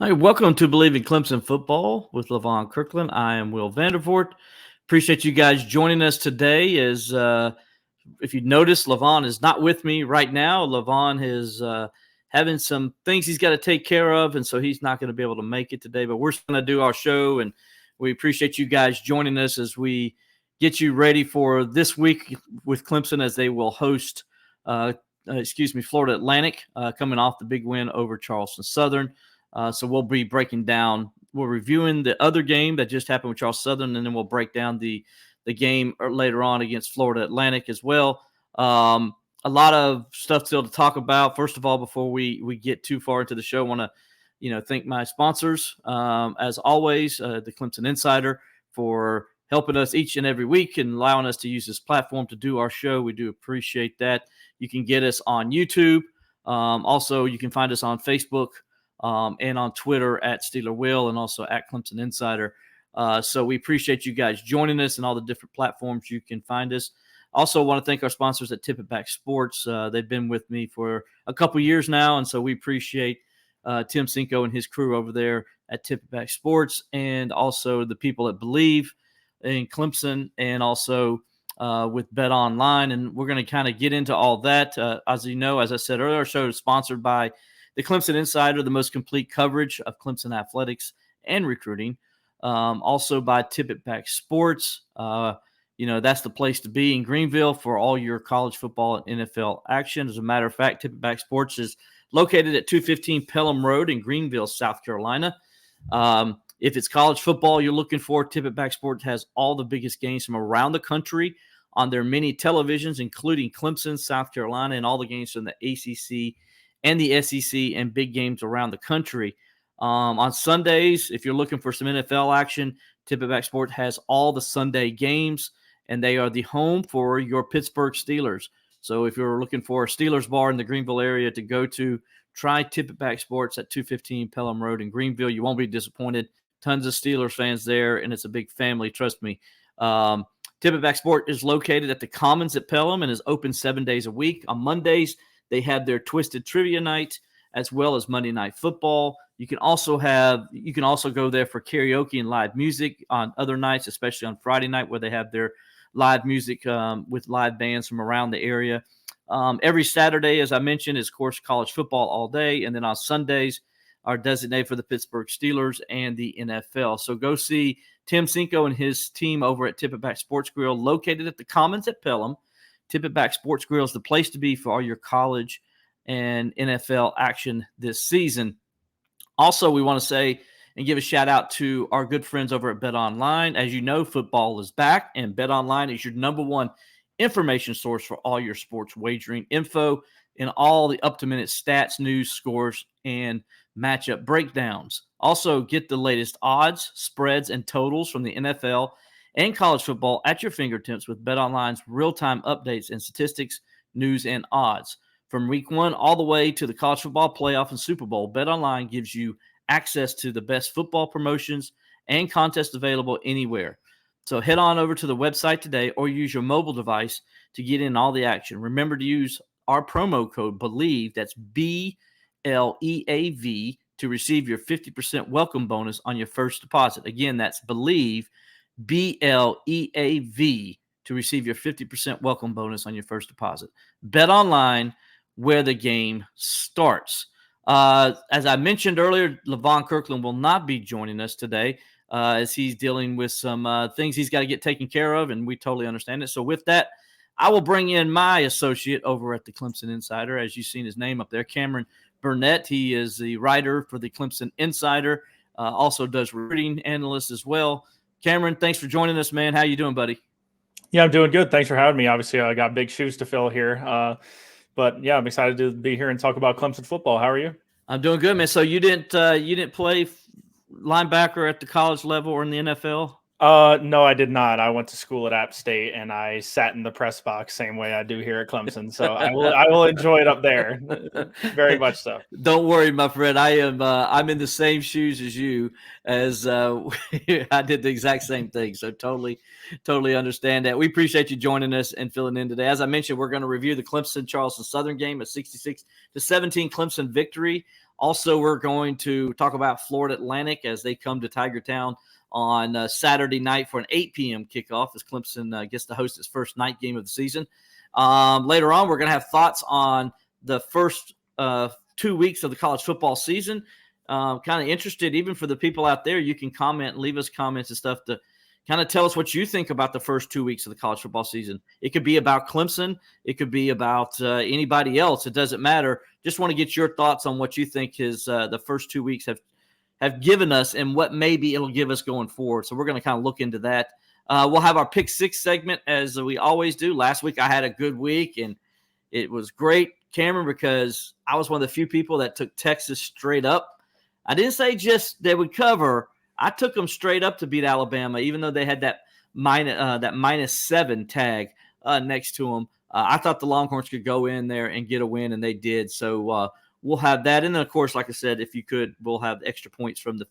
Hi, welcome to Bleav in Clemson Football with Levon Kirkland. I am Will Vandervort. Appreciate you guys joining us today. If you notice, Levon is not with me right now. Levon is having some things he's got to take care of, and so he's not going to be able to make it today. But we're going to do our show, and we appreciate you guys joining us as we get you ready for this week with Clemson as they will host, Florida Atlantic, coming off the big win over Charleston Southern. So we'll be we're reviewing the other game that just happened with Charles Southern, and then we'll break down the game later on against Florida Atlantic as well. A lot of stuff still to talk about. First of all, before we get too far into the show, I want to thank my sponsors, as always, the Clemson Insider, for helping us each and every week and allowing us to use this platform to do our show. We do appreciate that. You can get us on YouTube. Also, you can find us on Facebook. And on Twitter at Steeler Will and also at Clemson Insider. So we appreciate you guys joining us and all the different platforms you can find us. Also want to thank our sponsors at Tip It Back Sports. They've been with me for a couple years now, and so we appreciate Tim Cinco and his crew over there at Tip It Back Sports, and also the people at Bleav in Clemson, and also with Bet Online. And we're going to kind of get into all that. As you know, as I said earlier, our show is sponsored by the Clemson Insider, the most complete coverage of Clemson athletics and recruiting. Also by Tip It Back Sports. That's the place to be in Greenville for all your college football and NFL action. As a matter of fact, Tip It Back Sports is located at 215 Pelham Road in Greenville, South Carolina. If it's college football you're looking for, Tip It Back Sports has all the biggest games from around the country on their many televisions, including Clemson, South Carolina, and all the games from the ACC and the SEC and big games around the country. On Sundays, if you're looking for some NFL action, Tip It Back Sports has all the Sunday games, and they are the home for your Pittsburgh Steelers. So if you're looking for a Steelers bar in the Greenville area to go to, try Tip It Back Sports at 215 Pelham Road in Greenville. You won't be disappointed. Tons of Steelers fans there, and it's a big family, trust me. Tip It Back Sports is located at the Commons at Pelham and is open 7 days a week. On Mondays, they have their Twisted Trivia Night as well as Monday Night Football. You can also go there for karaoke and live music on other nights, especially on Friday night where they have their live music with live bands from around the area. Every Saturday, as I mentioned, is, of course, college football all day. And then on Sundays are designated for the Pittsburgh Steelers and the NFL. So go see Tim Cinco and his team over at Tip It Back Sports Grill, located at the Commons at Pelham. Tip It Back Sports Grill is the place to be for all your college and NFL action this season. Also, we want to say and give a shout out to our good friends over at Bet Online. As you know, football is back, and Bet Online is your number one information source for all your sports wagering info and all the up-to-minute stats, news, scores, and matchup breakdowns. Also, get the latest odds, spreads, and totals from the NFL and college football at your fingertips with BetOnline's real-time updates and statistics, news, and odds. From week 1 all the way to the college football playoff and Super Bowl, BetOnline gives you access to the best football promotions and contests available anywhere. So head on over to the website today or use your mobile device to get in all the action. Remember to use our promo code BLEAV, that's BLEAV, to receive your 50% welcome bonus on your first deposit. Again, that's BLEAV, BLEAV, to receive your 50% welcome bonus on your first deposit. Bet Online, where the game starts. As I mentioned earlier, Levon Kirkland will not be joining us today as he's dealing with some things he's got to get taken care of, and we totally understand it. So with that, I will bring in my associate over at the Clemson Insider, as you've seen his name up there, Cameron Burnett. He is the writer for the Clemson Insider, also does recruiting analyst as well. Cameron, thanks for joining us, man. How you doing, buddy? Yeah, I'm doing good. Thanks for having me. Obviously, I got big shoes to fill here. But yeah, I'm excited to be here and talk about Clemson football. How are you? I'm doing good, man. So you didn't play linebacker at the college level or in the NFL? No, I did not. I went to school at App State and I sat in the press box same way I do here at Clemson. So I will enjoy it up there. Very much so. Don't worry, my friend. I'm in the same shoes as you, as I did the exact same thing. So totally understand that. We appreciate you joining us and filling in today. As I mentioned, we're going to review the Clemson Charleston Southern game, a 66-17 Clemson victory. Also, we're going to talk about Florida Atlantic as they come to Tiger Town on Saturday night for an 8 p.m. kickoff as Clemson gets to host its first night game of the season. Later on, we're going to have thoughts on the first 2 weeks of the college football season. Kind of interested, even for the people out there, you can comment and leave us comments and stuff to kind of tell us what you think about the first 2 weeks of the college football season. It could be about Clemson. It could be about anybody else. It doesn't matter. Just want to get your thoughts on what you think the first 2 weeks have given us and what maybe it'll give us going forward. So we're going to kind of look into that. We'll have our Pick Six segment as we always do. Last week I had a good week, and it was great, Cameron, because I was one of the few people that took Texas straight up. I didn't say just they would cover. I took them straight up to beat Alabama, even though they had that -7 tag next to them. I thought the Longhorns could go in there and get a win, and they did. So we'll have that. And then, of course, like I said, if you could, we'll have extra points from the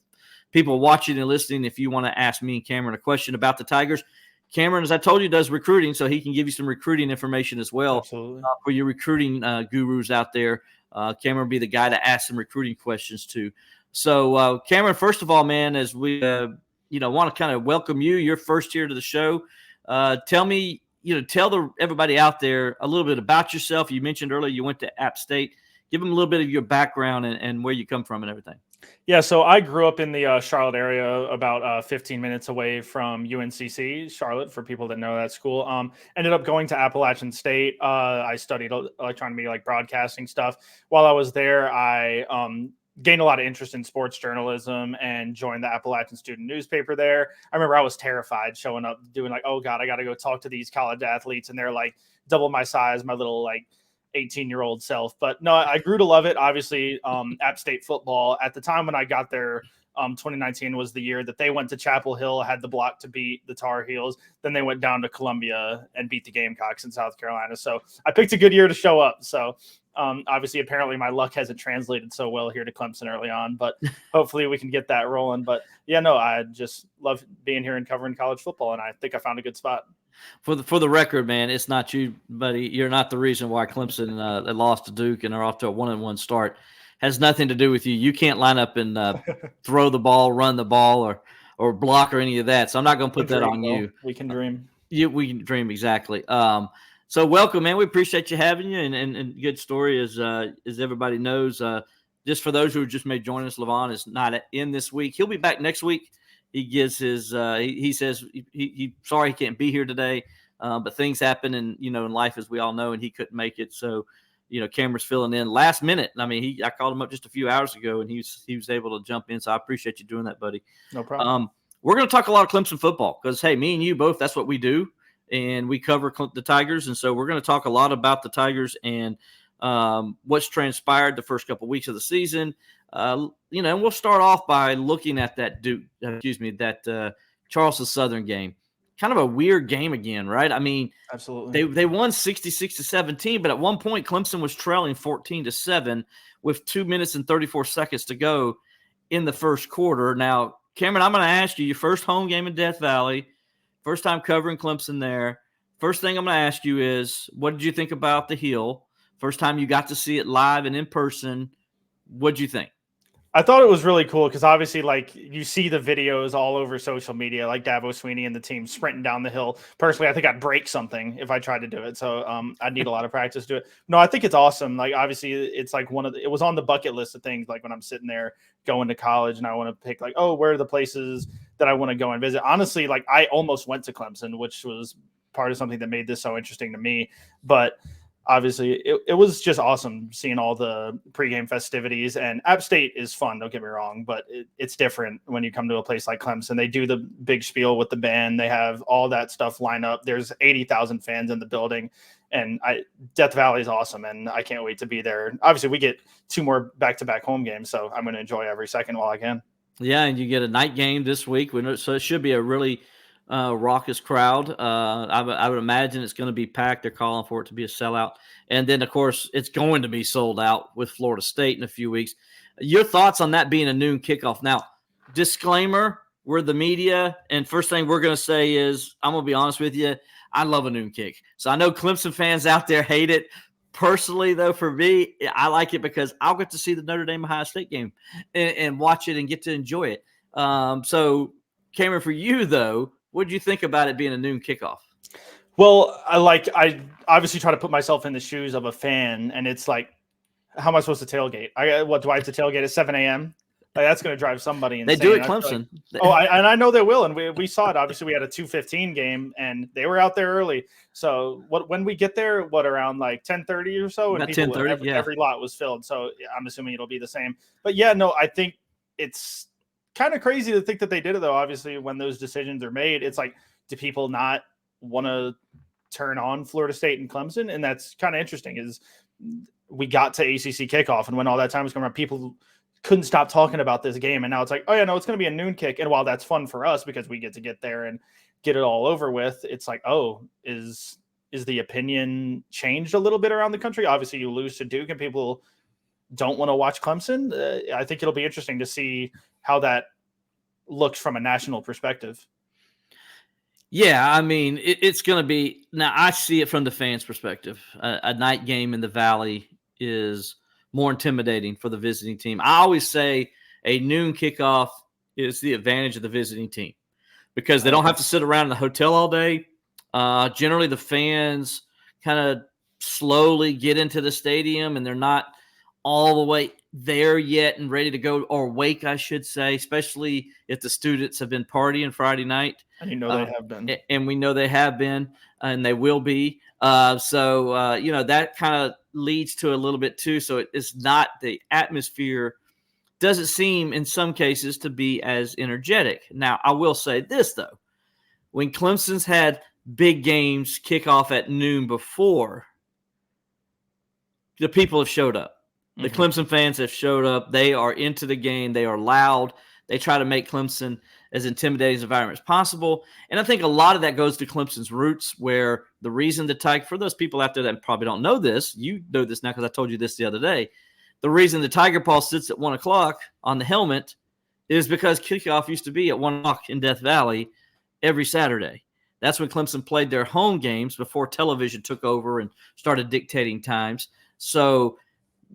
people watching and listening. If you want to ask me and Cameron a question about the Tigers, Cameron, as I told you, does recruiting, so he can give you some recruiting information as well. Absolutely. For your recruiting gurus out there. Cameron will be the guy to ask some recruiting questions to. So, Cameron, first of all, man, as we want to kind of welcome you, you're first here to the show. Tell me, tell everybody out there a little bit about yourself. You mentioned earlier you went to App State. Give them a little bit of your background and where you come from and everything. Yeah, so I grew up in the Charlotte area, about 15 minutes away from UNCC, Charlotte, for people that know that school. Ended up going to Appalachian State. I studied electronic media, like broadcasting stuff. While I was there, I gained a lot of interest in sports journalism and joined the Appalachian Student newspaper there. I remember I was terrified showing up, doing like, oh God, I got to go talk to these college athletes. And they're like double my size, my little 18-year-old self. But no, I grew to love it. Obviously, App State football at the time when I got there, 2019 was the year that they went to Chapel Hill, had the block to beat the Tar Heels. Then they went down to Columbia and beat the Gamecocks in South Carolina. So I picked a good year to show up. So obviously, apparently my luck hasn't translated so well here to Clemson early on, but hopefully we can get that rolling. But yeah, no, I just love being here and covering college football. And I think I found a good spot. For the record, man, it's not you, buddy. You're not the reason why Clemson lost to Duke and are off to a 1-1 start. Has nothing to do with you. You can't line up and throw the ball, run the ball, or block or any of that. So I'm not going to put that on you. We can dream. We can dream, exactly. So welcome, man. We appreciate you having you, and good story as everybody knows. Just for those who just may join us, Levon is not in this week. He'll be back next week. He gives his he says he sorry he can't be here today, but things happen in life, as we all know, and he couldn't make it. So Cameron's filling in last minute. I mean, I called him up just a few hours ago, and he was able to jump in. So I appreciate you doing that, buddy. No problem. We're going to talk a lot of Clemson football because, hey, me and you both, that's what we do, and we cover the Tigers, and so we're going to talk a lot about the Tigers and what's transpired the first couple of weeks of the season. And we'll start off by looking at that Charleston Southern game. Kind of a weird game again, right? I mean, absolutely. They won 66-17, but at one point Clemson was trailing 14-7 with 2 minutes and 34 seconds to go in the first quarter. Now, Cameron, I'm going to ask you, your first home game in Death Valley, first time covering Clemson there. First thing I'm going to ask you is, what did you think about the Hill? First time you got to see it live and in person. What did you think? I thought it was really cool because obviously, you see the videos all over social media, like Dabo Sweeney and the team sprinting down the hill. Personally, I think I'd break something if I tried to do it. So I'd need a lot of practice to do it. No, I think it's awesome. Obviously, it's it was on the bucket list of things. When I'm sitting there going to college and I want to pick where are the places that I want to go and visit. Honestly, I almost went to Clemson, which was part of something that made this so interesting to me. But obviously, it was just awesome seeing all the pregame festivities. And App State is fun, don't get me wrong, but it's different when you come to a place like Clemson. They do the big spiel with the band. They have all that stuff lined up. There's 80,000 fans in the building. And Death Valley is awesome, and I can't wait to be there. Obviously, we get 2 more back-to-back home games, so I'm going to enjoy every second while I can. Yeah, and you get a night game this week, so it should be a really raucous crowd. I would imagine it's going to be packed. They're calling for it to be a sellout, and then of course it's going to be sold out with Florida State in a few weeks. Your thoughts on that being a noon kickoff? Now, disclaimer: we're the media, and first thing we're going to say is I'm going to be honest with you. I love a noon kick, so I know Clemson fans out there hate it. Personally, though, for me, I like it because I'll get to see the Notre Dame Ohio State game and watch it and get to enjoy it. So, Cameron, for you, though, what did you think about it being a noon kickoff? Well, I obviously try to put myself in the shoes of a fan, and it's like, how am I supposed to tailgate? What do I have to tailgate at 7 a.m.? Like, that's going to drive somebody insane. They do at Clemson. And I know they will, and we saw it. Obviously, we had a 2:15 game, and they were out there early. So when we get there, around like 10:30 or so, and 10:30, every lot was filled. So I'm assuming it'll be the same. But yeah, no, I think it's kind of crazy to think that they did it though. Obviously, when those decisions are made, it's like, do people not want to turn on Florida State and Clemson? And that's kind of interesting. Is we got to ACC kickoff, and when all that time was going around, people couldn't stop talking about this game, and now it's like, oh yeah, no, it's going to be a noon kick. And while that's fun for us because we get to get there and get it all over with, it's like, oh, is the opinion changed a little bit around the country? Obviously, you lose to Duke, and people don't want to watch Clemson. I think it'll be interesting to see how that looks from a national perspective. Yeah, I mean, it's going to be – now, I see it from the fans' perspective. A night game in the Valley is more intimidating for the visiting team. I always say a noon kickoff is the advantage of the visiting team because they don't have to sit around in the hotel all day. Generally, the fans kind of slowly get into the stadium, and they're not all the way there yet and ready to go, or awake, I should say, especially if the students have been partying Friday night. And they have been. And we know they have been, and they will be. So that kind of leads to a little bit too. So it's not, the atmosphere doesn't seem in some cases to be as energetic. Now, I will say this, though. When Clemson's had big games kick off at noon before, the people have showed up. The Clemson fans have showed up. They are into the game. They are loud. They try to make Clemson as intimidating an environment as possible. And I think a lot of that goes to Clemson's roots, where the reason the Tiger, for those people out there that probably don't know this, you know this now because I told you this the other day, the reason the Tiger Paw sits at 1 o'clock on the helmet is because kickoff used to be at 1 o'clock in Death Valley every Saturday. That's when Clemson played their home games before television took over and started dictating times. So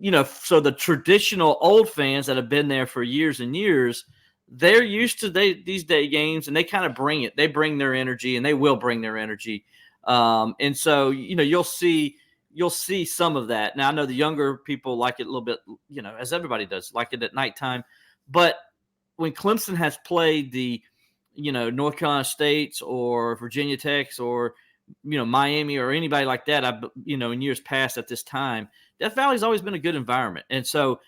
the traditional old fans that have been there for years and years, they're used to these day games, and they kind of bring it. They bring their energy, and they will bring their energy. And so, you'll see some of that. Now, I know the younger people like it a little bit, as everybody does, like it at nighttime. But when Clemson has played the, North Carolina States or Virginia Techs or, Miami or anybody like that, in years past at this time, Death Valley's always been a good environment. And so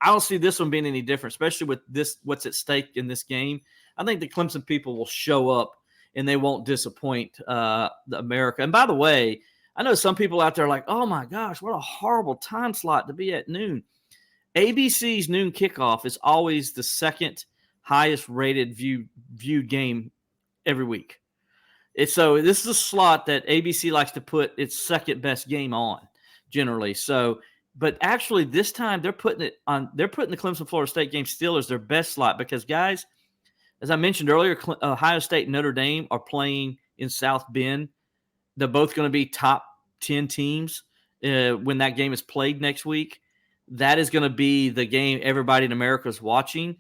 I don't see this one being any different, especially with what's at stake in this game. I think the Clemson people will show up, and they won't disappoint America. And by the way, I know some people out there are like, oh my gosh, what a horrible time slot to be at noon. ABC's noon kickoff is always the second highest rated viewed game every week. So this is a slot that ABC likes to put its second best game on generally. So, but actually this time they're putting the Clemson Florida State game still as their best slot because, guys, as I mentioned earlier, Ohio State and Notre Dame are playing in South Bend. They're both going to be top 10 teams when that game is played next week. That is going to be the game everybody in America is watching.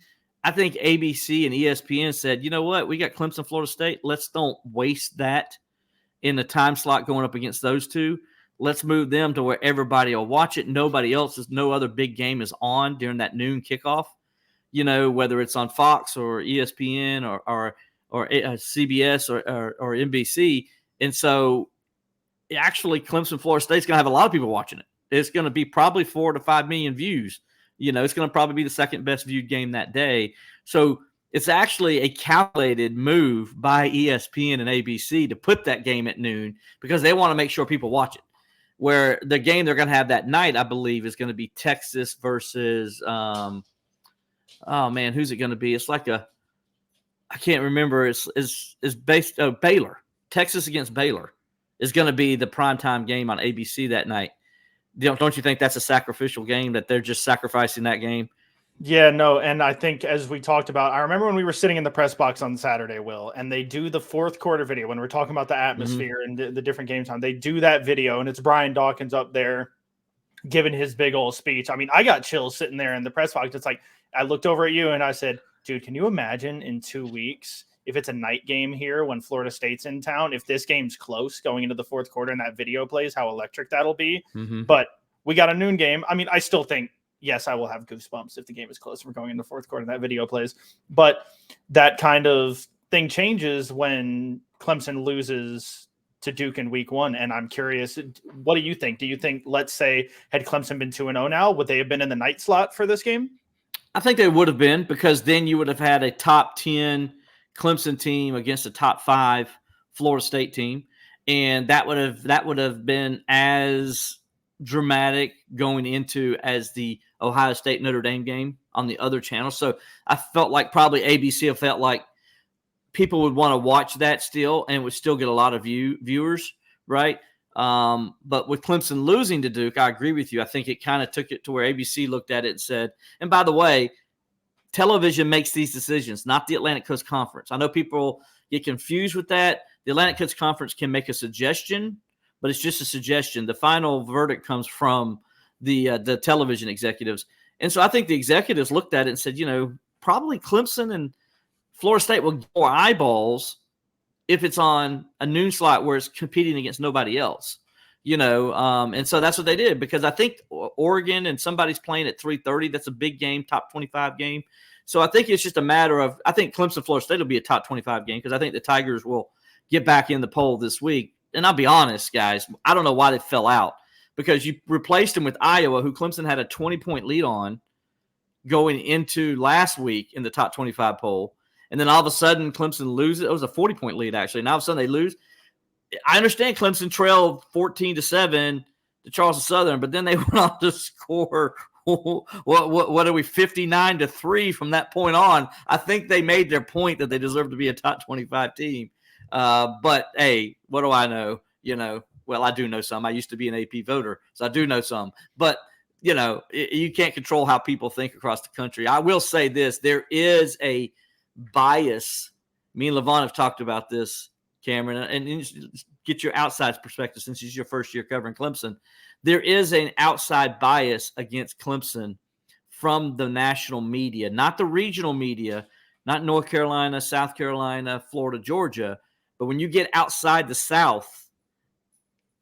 I think ABC and ESPN said, you know what, we got Clemson, Florida State. Let's don't waste that in the time slot going up against those two. Let's move them to where everybody will watch it. No other big game is on during that noon kickoff, whether it's on Fox or ESPN or CBS or NBC. And so actually Clemson, Florida State's going to have a lot of people watching it. It's going to be probably 4 to 5 million views. It's going to probably be the second best viewed game that day. So it's actually a calculated move by ESPN and ABC to put that game at noon because they want to make sure people watch it. Where the game they're going to have that night, I believe, is going to be Texas versus Oh man, who's it going to be? It's like I can't remember. It's based Baylor. Texas against Baylor is going to be the primetime game on ABC that night. Don't you think that's a sacrificial game, that they're just sacrificing that game? Yeah, no, and I think as we talked about, I remember when we were sitting in the press box on Saturday, Will, and they do the fourth quarter video when we're talking about the atmosphere and the different game time. They do that video, and it's Brian Dawkins up there giving his big old speech. I mean, I got chills sitting there in the press box. It's like I looked over at you and I said, dude, can you imagine in 2 weeks if it's a night game here when Florida State's in town, if this game's close going into the fourth quarter and that video plays, how electric that'll be. But we got a noon game. I mean, I still think, yes, I will have goosebumps if the game is close and we're going into the fourth quarter and that video plays. But that kind of thing changes when Clemson loses to Duke in week 1. And I'm curious, what do you think? Do you think, let's say, had Clemson been 2-0 now, would they have been in the night slot for this game? I think they would have been, because then you would have had a top 10 Clemson team against a top 5 Florida State team. And that would have been as dramatic going into as the Ohio State Notre Dame game on the other channel. So I felt like probably ABC felt like people would want to watch that still and would still get a lot of viewers, right? But with Clemson losing to Duke, I agree with you. I think it kind of took it to where ABC looked at it and said, and by the way, television makes these decisions, not the Atlantic Coast Conference. I know people get confused with that. The Atlantic Coast Conference can make a suggestion, but it's just a suggestion. The final verdict comes from the television executives. And so I think the executives looked at it and said, probably Clemson and Florida State will get more eyeballs if it's on a noon slot where it's competing against nobody else, and so that's what they did, because I think Oregon and somebody's playing at 3:30. That's a big game, top 25 game. So I think it's just a matter of, I think Clemson, Florida State will be a top 25 game, because I think the Tigers will get back in the poll this week. And I'll be honest, guys, I don't know why they fell out, because you replaced them with Iowa, who Clemson had a 20-point lead on going into last week in the top 25 poll. And then all of a sudden, Clemson loses. It was a 40-point lead, actually. And all of a sudden, they lose. I understand Clemson trailed 14-7 to Charleston Southern, but then they went on to score, what are we, 59-3 from that point on. I think they made their point that they deserve to be a top 25 team. But, hey, what do I know? Well, I do know some. I used to be an AP voter, so I do know some. But, you can't control how people think across the country. I will say this. There is a bias. Me and Levon have talked about this, Cameron, and get your outside perspective since it's your first year covering Clemson. There is an outside bias against Clemson from the national media, not the regional media, not North Carolina, South Carolina, Florida, Georgia. But when you get outside the South,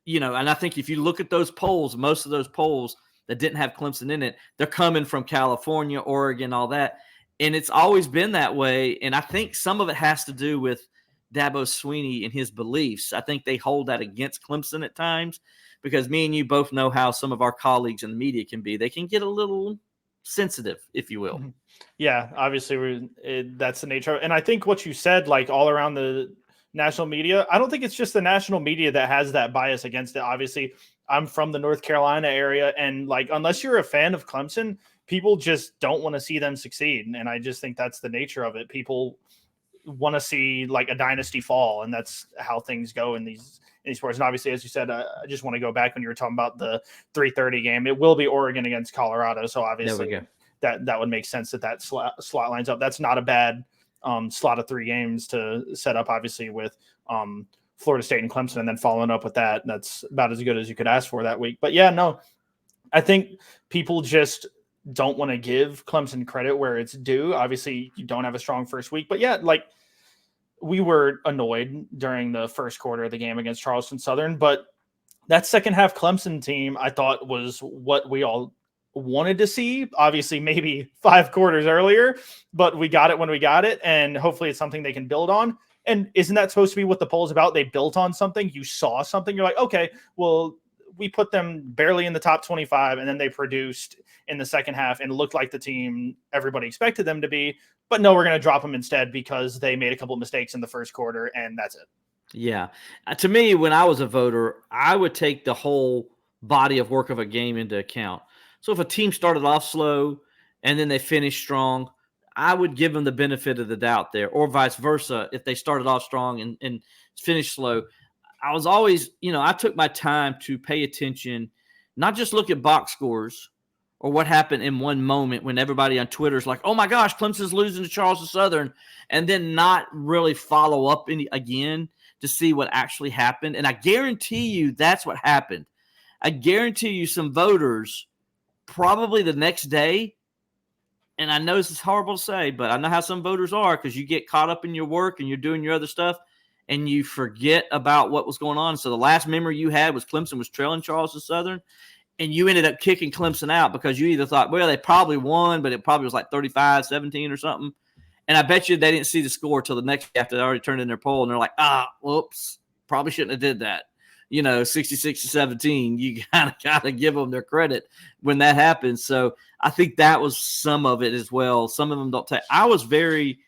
and I think if you look at those polls, most of those polls that didn't have Clemson in it, they're coming from California, Oregon, all that. And it's always been that way. And I think some of it has to do with Dabo Swinney and his beliefs. I think they hold that against Clemson at times, because me and you both know how some of our colleagues in the media can be. They can get a little sensitive, if you will. Yeah, obviously that's the nature. And I think what you said, like all around the national media, I don't think it's just the national media that has that bias against it. Obviously, I'm from the North Carolina area, and like, unless you're a fan of Clemson, people just don't want to see them succeed. And I just think that's the nature of it. People want to see like a dynasty fall, and that's how things go in these sports. And obviously, as you said, I just want to go back when you were talking about the 3:30 game. It will be Oregon against Colorado, so obviously that would make sense that slot lines up. That's not a bad slot of 3 games to set up, obviously, with Florida State and Clemson, and then following up with that. That's about as good as you could ask for that week. But yeah, no, I think people just don't want to give Clemson credit where it's due. Obviously, you don't have a strong first week, but yeah, like, we were annoyed during the first quarter of the game against Charleston Southern, but that second half Clemson team, I thought, was what we all wanted to see. Obviously, maybe 5 quarters earlier, but we got it when we got it, and hopefully it's something they can build on. And isn't that supposed to be what the poll's about? They built on something. You saw something. You're like, okay, well, we put them barely in the top 25, and then they produced in the second half and looked like the team everybody expected them to be. But no, we're going to drop them instead because they made a couple of mistakes in the first quarter, and that's it. Yeah. To me, when I was a voter, I would take the whole body of work of a game into account. So if a team started off slow and then they finished strong, I would give them the benefit of the doubt there, or vice versa. If they started off strong and finished slow, I was always, I took my time to pay attention, not just look at box scores or what happened in one moment when everybody on Twitter is like, oh my gosh, Clemson's losing to Charleston Southern, and then not really follow up again to see what actually happened. And I guarantee you that's what happened. I guarantee you some voters probably the next day, and I know this is horrible to say, but I know how some voters are, because you get caught up in your work and you're doing your other stuff and you forget about what was going on. So the last memory you had was Clemson was trailing Charleston Southern, and you ended up kicking Clemson out because you either thought, well, they probably won, but it probably was like 35-17 or something. And I bet you they didn't see the score till the next day after they already turned in their poll, and they're like, whoops, probably shouldn't have did that. 66-17, you gotta give them their credit when that happens. So I think that was some of it as well. Some of them don't take. I was very,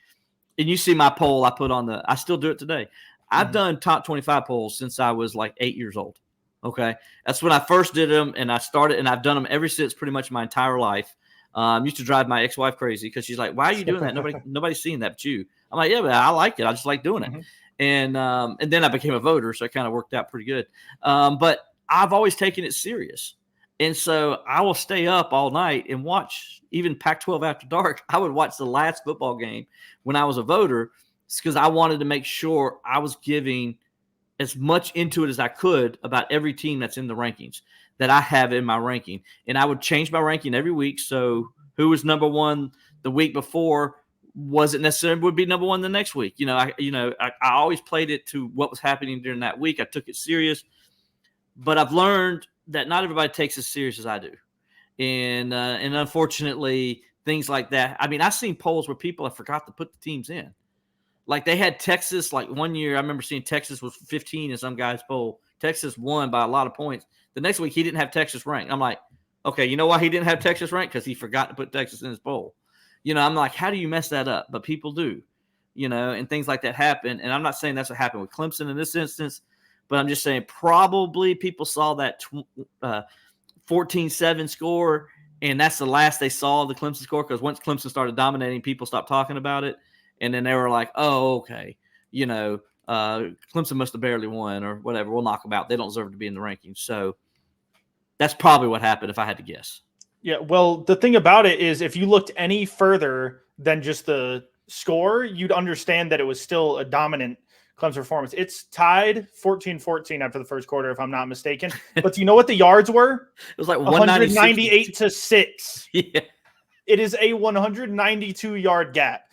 and you see my poll I put on I still do it today. I've done top 25 polls since I was like 8 years old. Okay. That's when I first did them, and I started, and I've done them ever since pretty much my entire life. Used to drive my ex-wife crazy because she's like, why are you doing that? Nobody's seeing that but you. I'm like, yeah, but I like it. I just like doing it. And then I became a voter, so it kind of worked out pretty good. But I've always taken it serious. And so I will stay up all night and watch even Pac-12 after dark. I would watch the last football game when I was a voter, because I wanted to make sure I was giving as much into it as I could about every team that's in the rankings that I have in my ranking. And I would change my ranking every week. So who was number one the week before wasn't necessarily would be number one the next week. I always played it to what was happening during that week. I took it serious, but I've learned that not everybody takes it as serious as I do. And unfortunately, things like that. I mean, I've seen polls where people have forgot to put the teams in. Like they had Texas, like one year I remember seeing Texas was 15 in some guy's poll. Texas won by a lot of points. The next week he didn't have Texas ranked. I'm like, okay, you know why he didn't have Texas ranked? Because he forgot to put Texas in his poll. I'm like, how do you mess that up? But people do, and things like that happen. And I'm not saying that's what happened with Clemson in this instance, but I'm just saying probably people saw that 14-7 score, and that's the last they saw of the Clemson score, because once Clemson started dominating, people stopped talking about it. And then they were like, oh, okay, Clemson must have barely won or whatever. We'll knock them out. They don't deserve to be in the rankings. So that's probably what happened if I had to guess. Yeah, well, the thing about it is if you looked any further than just the score, you'd understand that it was still a dominant Clemson performance. It's tied 14-14 after the first quarter, if I'm not mistaken. But do you know what the yards were? It was like 198 to 6. Yeah. It is a 192-yard gap.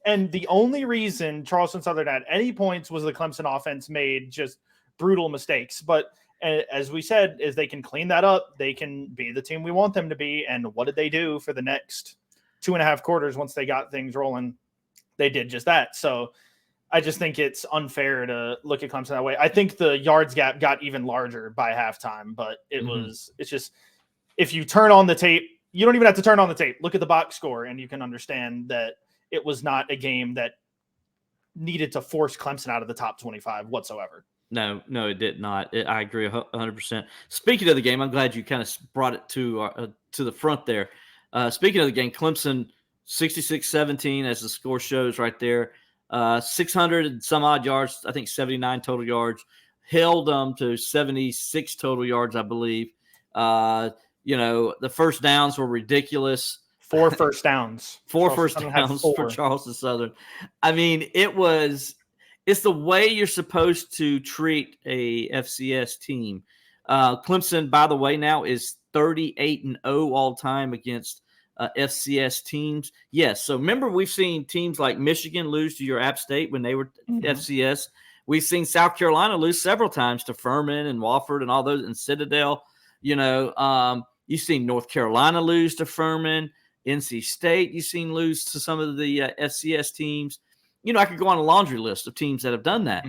And the only reason Charleston Southern had any points was the Clemson offense made just brutal mistakes. But as we said, is they can clean that up. They can be the team we want them to be. And what did they do for the next 2.5 quarters once they got things rolling? They did just that. So I just think it's unfair to look at Clemson that way. I think the yards gap got even larger by halftime, but it's just, if you turn on the tape, you don't even have to turn on the tape. Look at the box score and you can understand that it was not a game that needed to force Clemson out of the top 25 whatsoever. No, it did not. I agree 100%. Speaking of the game, I'm glad you kind of brought it to the front there. Speaking of the game, Clemson 66-17, as the score shows right there. 600 and some odd yards, I think 79 total yards. Held them to 76 total yards, I Bleav. The first downs were ridiculous. 4 first downs. Four first downs for Charleston Southern. I mean, it's the way you're supposed to treat a FCS team. Clemson, by the way, now is 38-0 all time against FCS teams. Yes. So remember, we've seen teams like Michigan lose to your App State when they were FCS. We've seen South Carolina lose several times to Furman and Wofford and all those, and Citadel. You've seen North Carolina lose to Furman. NC State, you've seen lose to some of the FCS teams. I could go on a laundry list of teams that have done that.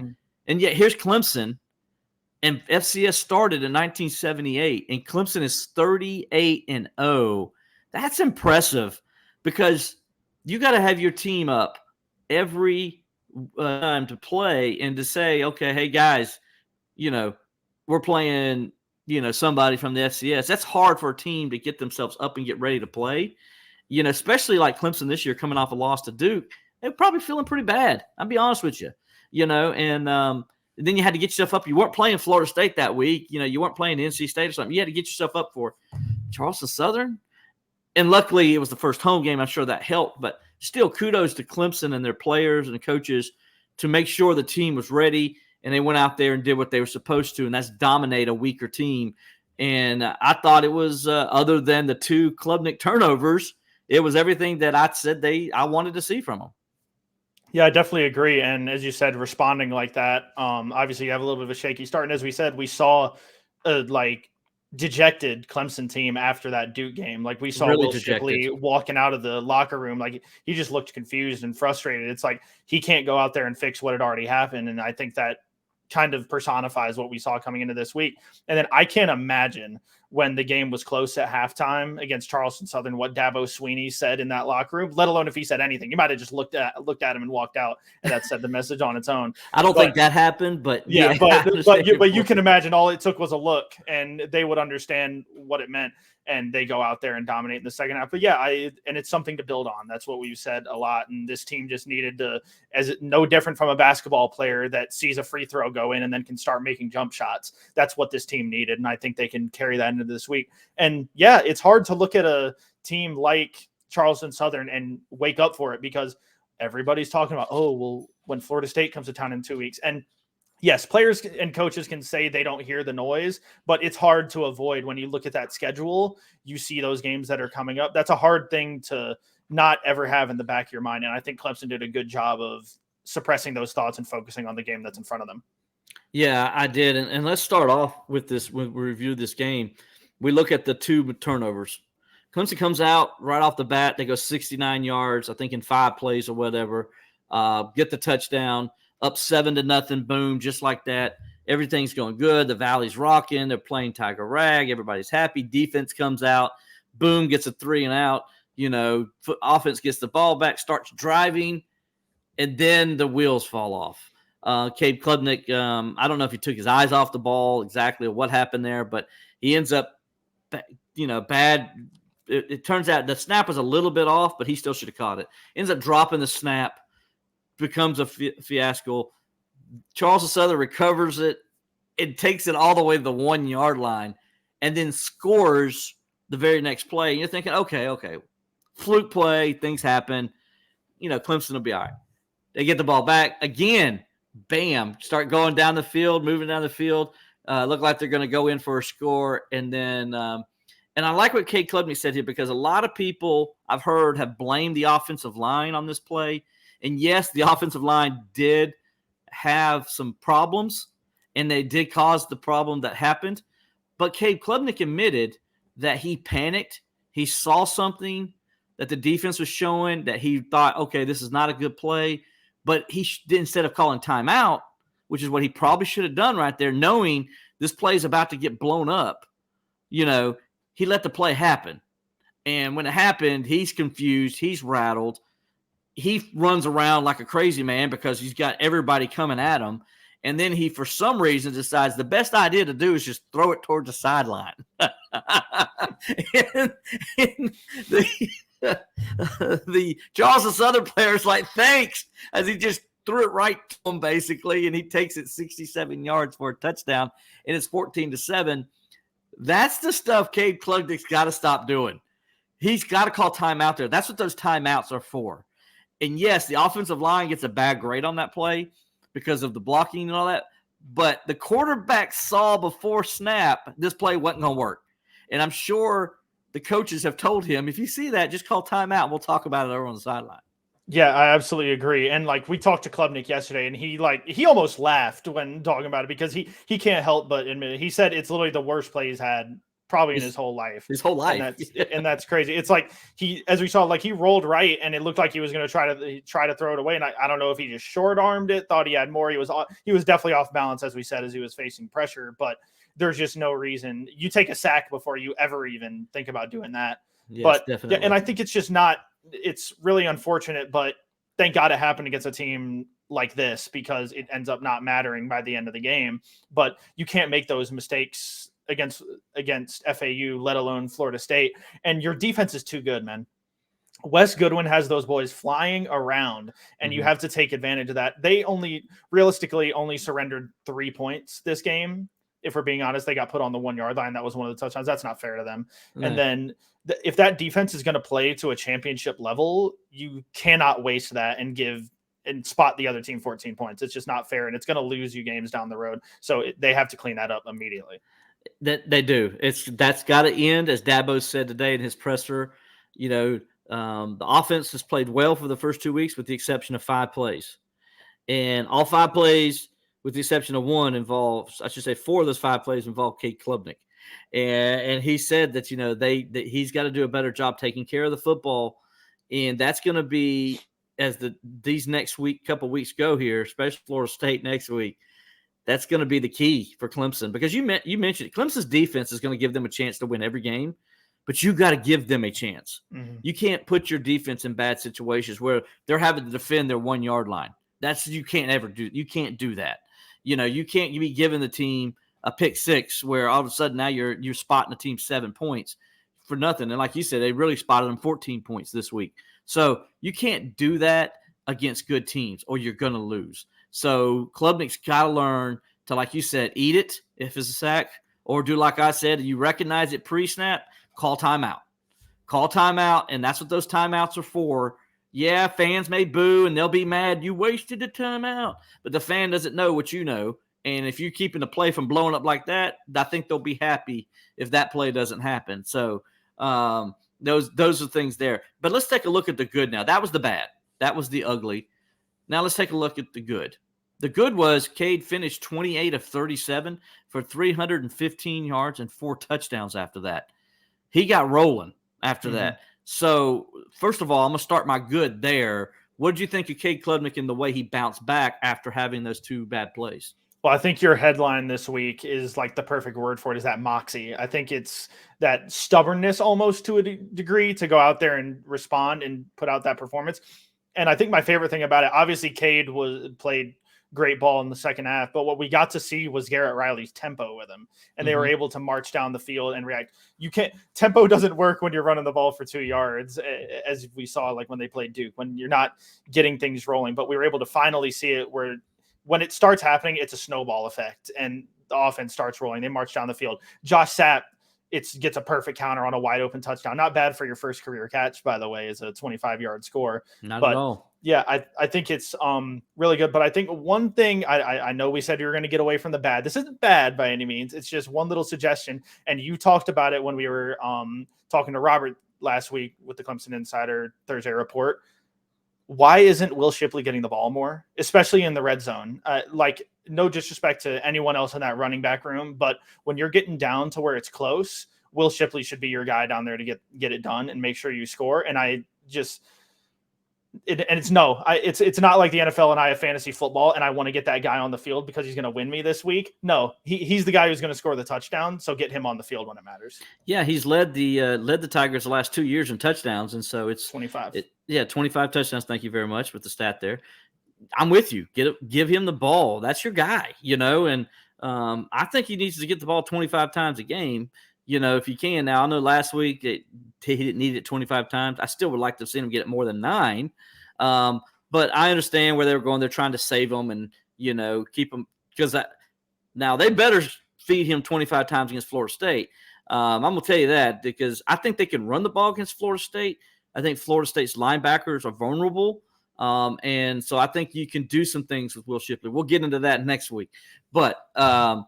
And yet here's Clemson, and FCS started in 1978, and Clemson is 38-0. That's impressive, because you got to have your team up every time to play and to say, okay, hey guys, we're playing, somebody from the FCS. That's hard for a team to get themselves up and get ready to play. especially like Clemson this year coming off a loss to Duke, they're probably feeling pretty bad. I'll be honest with you, and then you had to get yourself up. You weren't playing Florida State that week. You weren't playing NC State or something. You had to get yourself up for Charleston Southern. And luckily, it was the first home game. I'm sure that helped. But still, kudos to Clemson and their players and the coaches to make sure the team was ready. And they went out there and did what they were supposed to, and that's dominate a weaker team. And I thought it was, other than the 2 Klubnik turnovers, it was everything that I said I wanted to see from them. Yeah, I definitely agree. And as you said, responding like that, obviously you have a little bit of a shaky start. And as we said, we saw dejected Clemson team after that Duke game. Like we saw Really Will Shipley walking out of the locker room. Like he just looked confused and frustrated. It's like he can't go out there and fix what had already happened. And I think that kind of personifies what we saw coming into this week. And then I can't imagine when the game was close at halftime against Charleston Southern, what Dabo Sweeney said in that locker room, let alone if he said anything. You might have just looked at him and walked out, and that said the message on its own. I don't think that happened, but yeah, but you can imagine all it took was a look, and they would understand what it meant, and they go out there and dominate in the second half. But yeah, and it's something to build on. That's what we've said a lot, and this team just needed to, no different from a basketball player that sees a free throw go in and then can start making jump shots. That's what this team needed, and I think they can carry that into this week. And yeah, it's hard to look at a team like Charleston Southern and wake up for it, because everybody's talking about, oh, well, when Florida State comes to town in 2 weeks. And yes, players and coaches can say they don't hear the noise, but it's hard to avoid when you look at that schedule. You see those games that are coming up. That's a hard thing to not ever have in the back of your mind. And I think Clemson did a good job of suppressing those thoughts and focusing on the game that's in front of them. Yeah, I did. And let's start off with this. When we review this game, we look at the 2 turnovers. Clemson comes out right off the bat. They go 69 yards, I think in 5 plays or whatever, get the touchdown, up 7-0, boom, just like that. Everything's going good. The Valley's rocking. They're playing Tiger Rag. Everybody's happy. Defense comes out, boom, gets a 3 and out. Offense gets the ball back, starts driving, and then the wheels fall off. Cade Klubnik, I don't know if he took his eyes off the ball exactly or what happened there, but he ends up, bad. It turns out the snap was a little bit off, but he still should have caught it. Ends up dropping the snap, becomes a fiasco. Charleston Southern recovers it. It takes it all the way to the 1 yard line and then scores the very next play. And you're thinking, okay, fluke play, things happen. Clemson will be all right. They get the ball back again. Bam, start going down the field, moving down the field. Look like they're going to go in for a score. And then, and I like what Cade Klubnik said here, because a lot of people I've heard have blamed the offensive line on this play. And yes, the offensive line did have some problems, and they did cause the problem that happened. But Cade Klubnik admitted that he panicked. He saw something that the defense was showing that he thought, okay, this is not a good play. But he instead of calling timeout, which is what he probably should have done right there, knowing this play is about to get blown up, he let the play happen. And when it happened, he's confused. He's rattled. He runs around like a crazy man because he's got everybody coming at him. And then he, for some reason, decides the best idea to do is just throw it towards the sideline. and the Charleston Southern player's like, thanks, as he just threw it right to him, basically, and he takes it 67 yards for a touchdown, and it's 14-7. That's the stuff Cade Klubnik's got to stop doing. He's got to call timeout there. That's what those timeouts are for. And yes, the offensive line gets a bad grade on that play because of the blocking and all that, but the quarterback saw before snap this play wasn't going to work. And I'm sure the coaches have told him, if you see that, just call timeout. We'll talk about it over on the sideline. Yeah, I absolutely agree. And we talked to Klubnik yesterday, and he almost laughed when talking about it, because he can't help but admit it. He said it's literally the worst play he's had probably in his whole life. And that's crazy. It's like as we saw, he rolled right, and it looked like he was going to try to throw it away. And I don't know if he just short armed it, thought he had more. He was definitely off balance, as we said, as he was facing pressure, but there's just no reason. You take a sack before you ever even think about doing that. Yes, but definitely. And I think it's just it's really unfortunate, but thank God it happened against a team like this, because it ends up not mattering by the end of the game. But you can't make those mistakes against FAU, let alone Florida State. And your defense is too good, man. Wes Goodwin has those boys flying around, and you have to take advantage of that. They realistically only surrendered 3 points this game. If we're being honest, they got put on the 1 yard line. That was one of the touchdowns. That's not fair to them. No. And then if that defense is going to play to a championship level, you cannot waste that and spot the other team 14 points. It's just not fair, and it's going to lose you games down the road. So they have to clean that up immediately. That they do. That's got to end, as Dabo said today in his presser. The offense has played well for the first 2 weeks, with the exception of 5 plays, and all 5 plays, with the exception of 4 of those 5 plays involve Cade Klubnik, and he said that that he's got to do a better job taking care of the football, and that's going to be, as these next couple weeks go here, especially Florida State next week. That's going to be the key for Clemson, because you mentioned it. Clemson's defense is going to give them a chance to win every game, but you got to give them a chance. You can't put your defense in bad situations where they're having to defend their 1 yard line. You can't ever do. You can't do that. You can't be giving the team a pick 6 where all of a sudden now you're spotting the team 7 points for nothing. And like you said, they really spotted them 14 points this week. So you can't do that against good teams, or you're going to lose. So Klubnik's got to learn to, like you said, eat it if it's a sack, or do like I said, you recognize it pre-snap, call timeout. Call timeout, and that's what those timeouts are for. Yeah, fans may boo, and they'll be mad. You wasted the timeout. But the fan doesn't know what you know, and if you're keeping the play from blowing up like that, I think they'll be happy if that play doesn't happen. So those are things there. But let's take a look at the good now. That was the bad. That was the ugly. Now let's take a look at the good. The good was Cade finished 28 of 37 for 315 yards and 4 touchdowns after that. He got rolling after that. So, first of all, I'm going to start my good there. What did you think of Cade Klubnik and the way he bounced back after having those 2 bad plays? Well, I think your headline this week is like the perfect word for it, is that moxie. I think it's that stubbornness almost to a degree to go out there and respond and put out that performance. And I think my favorite thing about it, obviously Cade played great ball in the second half, but what we got to see was Garrett Riley's tempo with him, and they were able to march down the field and react. Tempo doesn't work when you're running the ball for 2 yards, as we saw like when they played Duke, when you're not getting things rolling. But we were able to finally see it where when it starts happening, it's a snowball effect, and the offense starts rolling. They march down the field. Josh Sapp gets a perfect counter on a wide open touchdown. Not bad for your first career catch, by the way, is a 25-yard score. Not at all. Yeah, I think it's really good. But I think one thing, I know we said you were going to get away from the bad. This isn't bad by any means. It's just one little suggestion. And you talked about it when we were talking to Robert last week with the Clemson Insider Thursday Report. Why isn't Will Shipley getting the ball more, especially in the red zone? No disrespect to anyone else in that running back room, but when you're getting down to where it's close, Will Shipley should be your guy down there to get it done and make sure you score. And it's not like the NFL and I have fantasy football and I want to get that guy on the field because he's going to win me this week. No, he's the guy who's going to score the touchdown. So get him on the field when it matters. Yeah, he's led the Tigers the last 2 years in touchdowns, and so it's 25. 25 touchdowns. Thank you very much with the stat there. I'm with you. Give him the ball. That's your guy, and I think he needs to get the ball 25 times a game. If you can. Now, I know last week he didn't need it 25 times. I still would like to see him get it more than 9. But I understand where they were going. They're trying to save him and, keep him, because now they better feed him 25 times against Florida State. I'm going to tell you that, because I think they can run the ball against Florida State. I think Florida State's linebackers are vulnerable. And so I think you can do some things with Will Shipley. We'll get into that next week. But, I'm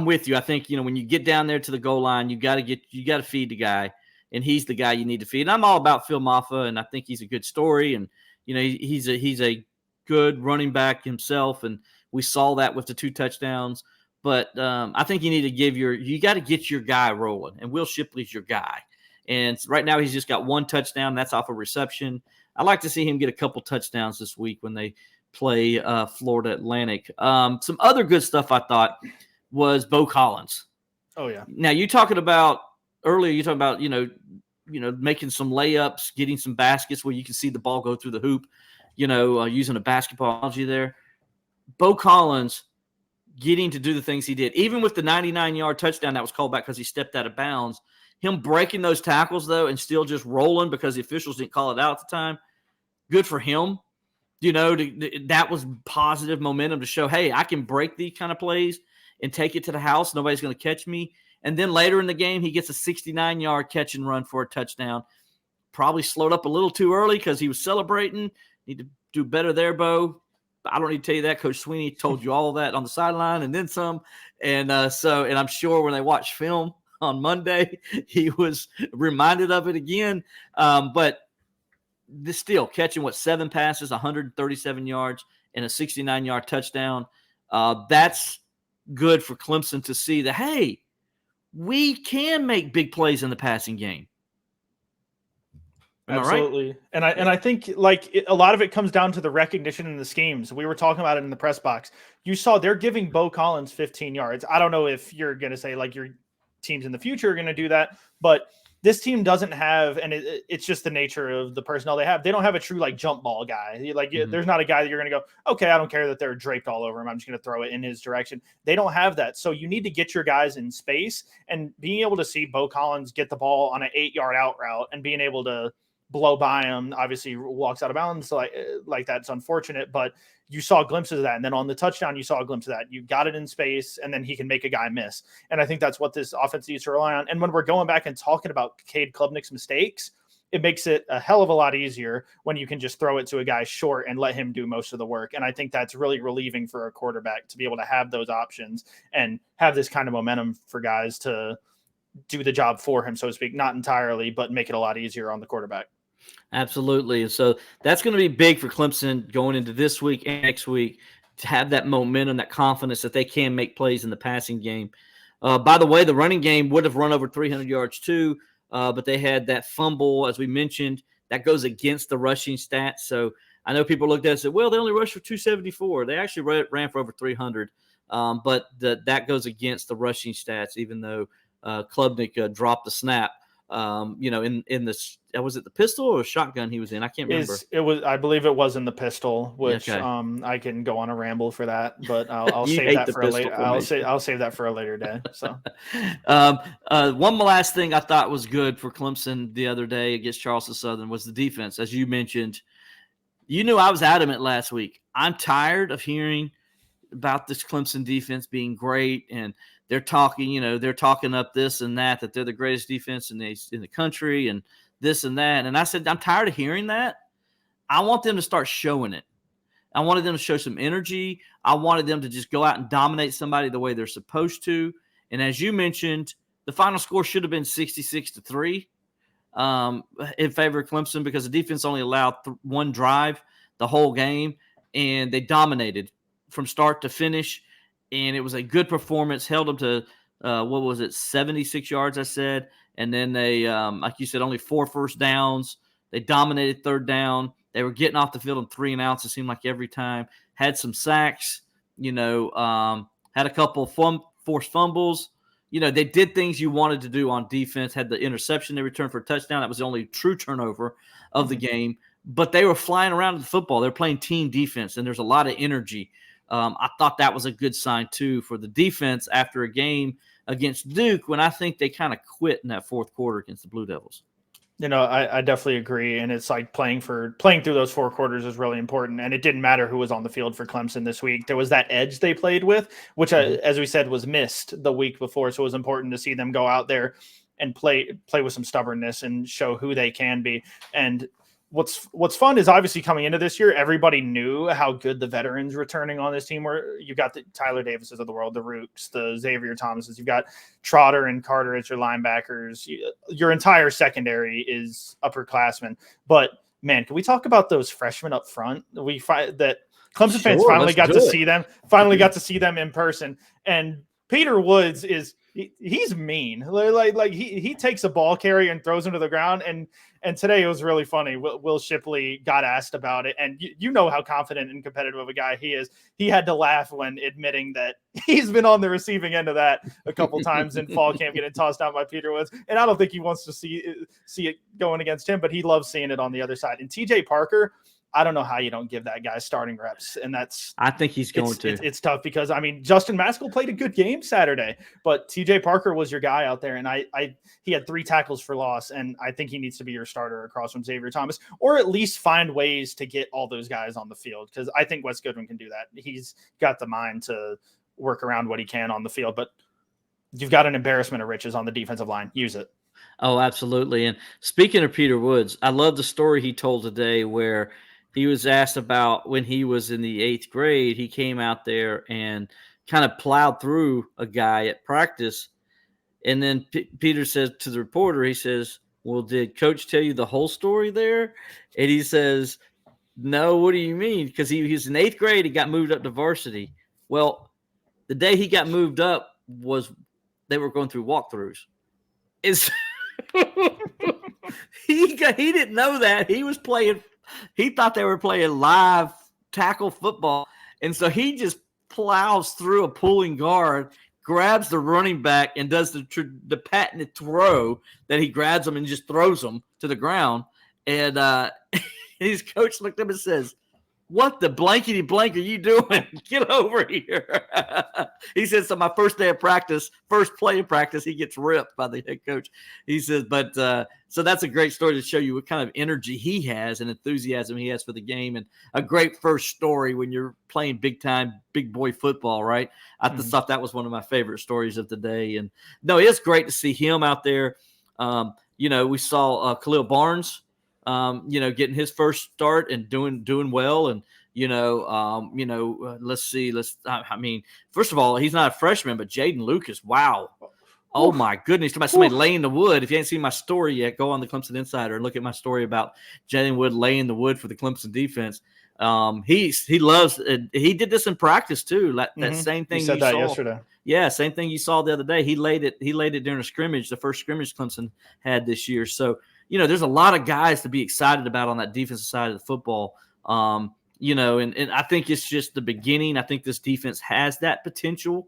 with you. I think, when you get down there to the goal line, you got to feed the guy, and he's the guy you need to feed. And I'm all about Phil Maffa, and I think he's a good story, and he's a good running back himself, and we saw that with the 2 touchdowns. But I think you got to get your guy rolling, and Will Shipley's your guy. And right now he's just got 1 touchdown. That's off a reception. I'd like to see him get a couple touchdowns this week when they play Florida Atlantic. Some other good stuff I thought was Bo Collins. Oh yeah. Now you talking about making some layups, getting some baskets where you can see the ball go through the hoop, using a basketball analogy there. Bo Collins getting to do the things he did, even with the 99-yard touchdown that was called back because he stepped out of bounds. Him breaking those tackles, though, and still just rolling because the officials didn't call it out at the time, good for him. That was positive momentum to show, hey, I can break these kind of plays and take it to the house. Nobody's going to catch me. And then later in the game, he gets a 69-yard catch and run for a touchdown. Probably slowed up a little too early because he was celebrating. Need to do better there, Bo. I don't need to tell you that. Coach Sweeney told you all of that on the sideline and then some. And I'm sure when they watch film on Monday, he was reminded of it again. But still catching 7 passes, 137 yards, and a 69-yard touchdown. That's good for Clemson to see that, hey, we can make big plays in the passing game. Am Absolutely. I right? And I think a lot of it comes down to the recognition in the schemes. We were talking about it in the press box. You saw they're giving Bo Collins 15 yards. I don't know if you're going to say your teams in the future are going to do that, but this team doesn't have, and it's just the nature of the personnel they have. They don't have a true jump ball guy. There's not a guy that you're going to go, okay, I don't care that they're draped all over him. I'm just going to throw it in his direction. They don't have that. So you need to get your guys in space, and being able to see Bo Collins get the ball on an 8-yard out route and being able to blow by him, obviously walks out of bounds like that's unfortunate, but you saw glimpses of that. And then on the touchdown, you saw a glimpse of that. You got it in space, and then he can make a guy miss. And I think that's what this offense needs to rely on. And when we're going back and talking about Cade Klubnik's mistakes, it makes it a hell of a lot easier when you can just throw it to a guy short and let him do most of the work. And I think that's really relieving for a quarterback to be able to have those options and have this kind of momentum for guys to do the job for him, so to speak, not entirely, but make it a lot easier on the quarterback. Absolutely. And so that's going to be big for Clemson going into this week and next week to have that momentum, that confidence that they can make plays in the passing game. By the way, the running game would have run over 300 yards too, but they had that fumble, as we mentioned, that goes against the rushing stats. So I know people looked at it and said, well, they only rushed for 274. They actually ran for over 300, but that goes against the rushing stats, even though Klubnik dropped the snap. In the was it the pistol or shotgun he was in? I can't remember. I Bleav it was in the pistol, which I can go on a ramble for that, but I'll save that for a later. I'll save that for a later day. So, one last thing I thought was good for Clemson the other day against Charleston Southern was the defense, as you mentioned. You knew I was adamant last week. I'm tired of hearing about this Clemson defense being great, and they're talking up this and that they're the greatest defense in the country and this and that. And I said, I'm tired of hearing that. I want them to start showing it. I wanted them to show some energy. I wanted them to just go out and dominate somebody the way they're supposed to. And as you mentioned, the final score should have been 66-3 in favor of Clemson because the defense only allowed one drive the whole game, and they dominated from start to finish. And it was a good performance, held them to, 76 yards, I said. And then they, like you said, only 4 first downs. They dominated third down. They were getting off the field on 3 and outs, it seemed like every time. Had some sacks, had a couple forced fumbles. They did things you wanted to do on defense. Had the interception they returned for a touchdown. That was the only true turnover of the game. But they were flying around the football. They're playing team defense, and there's a lot of energy. I thought that was a good sign, too, for the defense after a game against Duke when I think they kind of quit in that fourth quarter against the Blue Devils. I definitely agree. And it's like playing through those 4 quarters is really important. And it didn't matter who was on the field for Clemson this week. There was that edge they played with, which, as we said, was missed the week before. So it was important to see them go out there and play with some stubbornness and show who they can be. And what's fun is obviously coming into this year, everybody knew how good the veterans returning on this team were. You've got the Tyler Davises of the world, the Rooks, the Xavier Thomases. You've got Trotter and Carter as your linebackers. Your entire secondary is upperclassmen. But, man, can we talk about those freshmen up front? We find that Clemson fans finally got to see them in person. And Peter Woods he's mean. He takes a ball carrier and throws him to the ground. And today it was really funny. Will Shipley got asked about it, and you know how confident and competitive of a guy he is. He had to laugh when admitting that he's been on the receiving end of that a couple times in fall camp, getting tossed out by Peter Woods. And I don't think he wants to see it going against him, but he loves seeing it on the other side. And TJ Parker, I don't know how you don't give that guy starting reps. And I think he's going to. It's tough because, I mean, Justin Maskell played a good game Saturday, but TJ Parker was your guy out there. And he had 3 tackles for loss. And I think he needs to be your starter across from Xavier Thomas, or at least find ways to get all those guys on the field. Because I think Wes Goodwin can do that. He's got the mind to work around what he can on the field, but you've got an embarrassment of riches on the defensive line. Use it. Oh, absolutely. And speaking of Peter Woods, I love the story he told today where he was asked about when he was in the 8th grade, he came out there and kind of plowed through a guy at practice. And then Peter says to the reporter, he says, well, did coach tell you the whole story there? And he says, no, what do you mean? Because he was in 8th grade, he got moved up to varsity. Well, the day he got moved up was they were going through walkthroughs. He didn't know that. He was playing – he thought they were playing live tackle football. And so he just plows through a pulling guard, grabs the running back, and does the patented throw that he grabs him and just throws him to the ground. And his coach looked up and says, what the blankety blank are you doing? Get over here. He says, so my first day of practice, first play of practice, he gets ripped by the head coach. He says, but so that's a great story to show you what kind of energy he has and enthusiasm he has for the game, and a great first story when you're playing big time, big boy football, right? I just thought that was one of my favorite stories of the day. And no, it's great to see him out there. We saw Khalil Barnes, getting his first start and doing well. And, let's see. First of all, he's not a freshman, but Jaden Lucas, wow. Oh my goodness. Talk about somebody laying the wood. If you ain't seen my story yet, go on the Clemson Insider and look at my story about Jaden Wood laying the wood for the Clemson defense. He loves it. He did this in practice too. That same thing you said that yesterday. Yeah, same thing you saw the other day. He laid it during a scrimmage, the first scrimmage Clemson had this year. So, there's a lot of guys to be excited about on that defensive side of the football. And I think it's just the beginning. I think this defense has that potential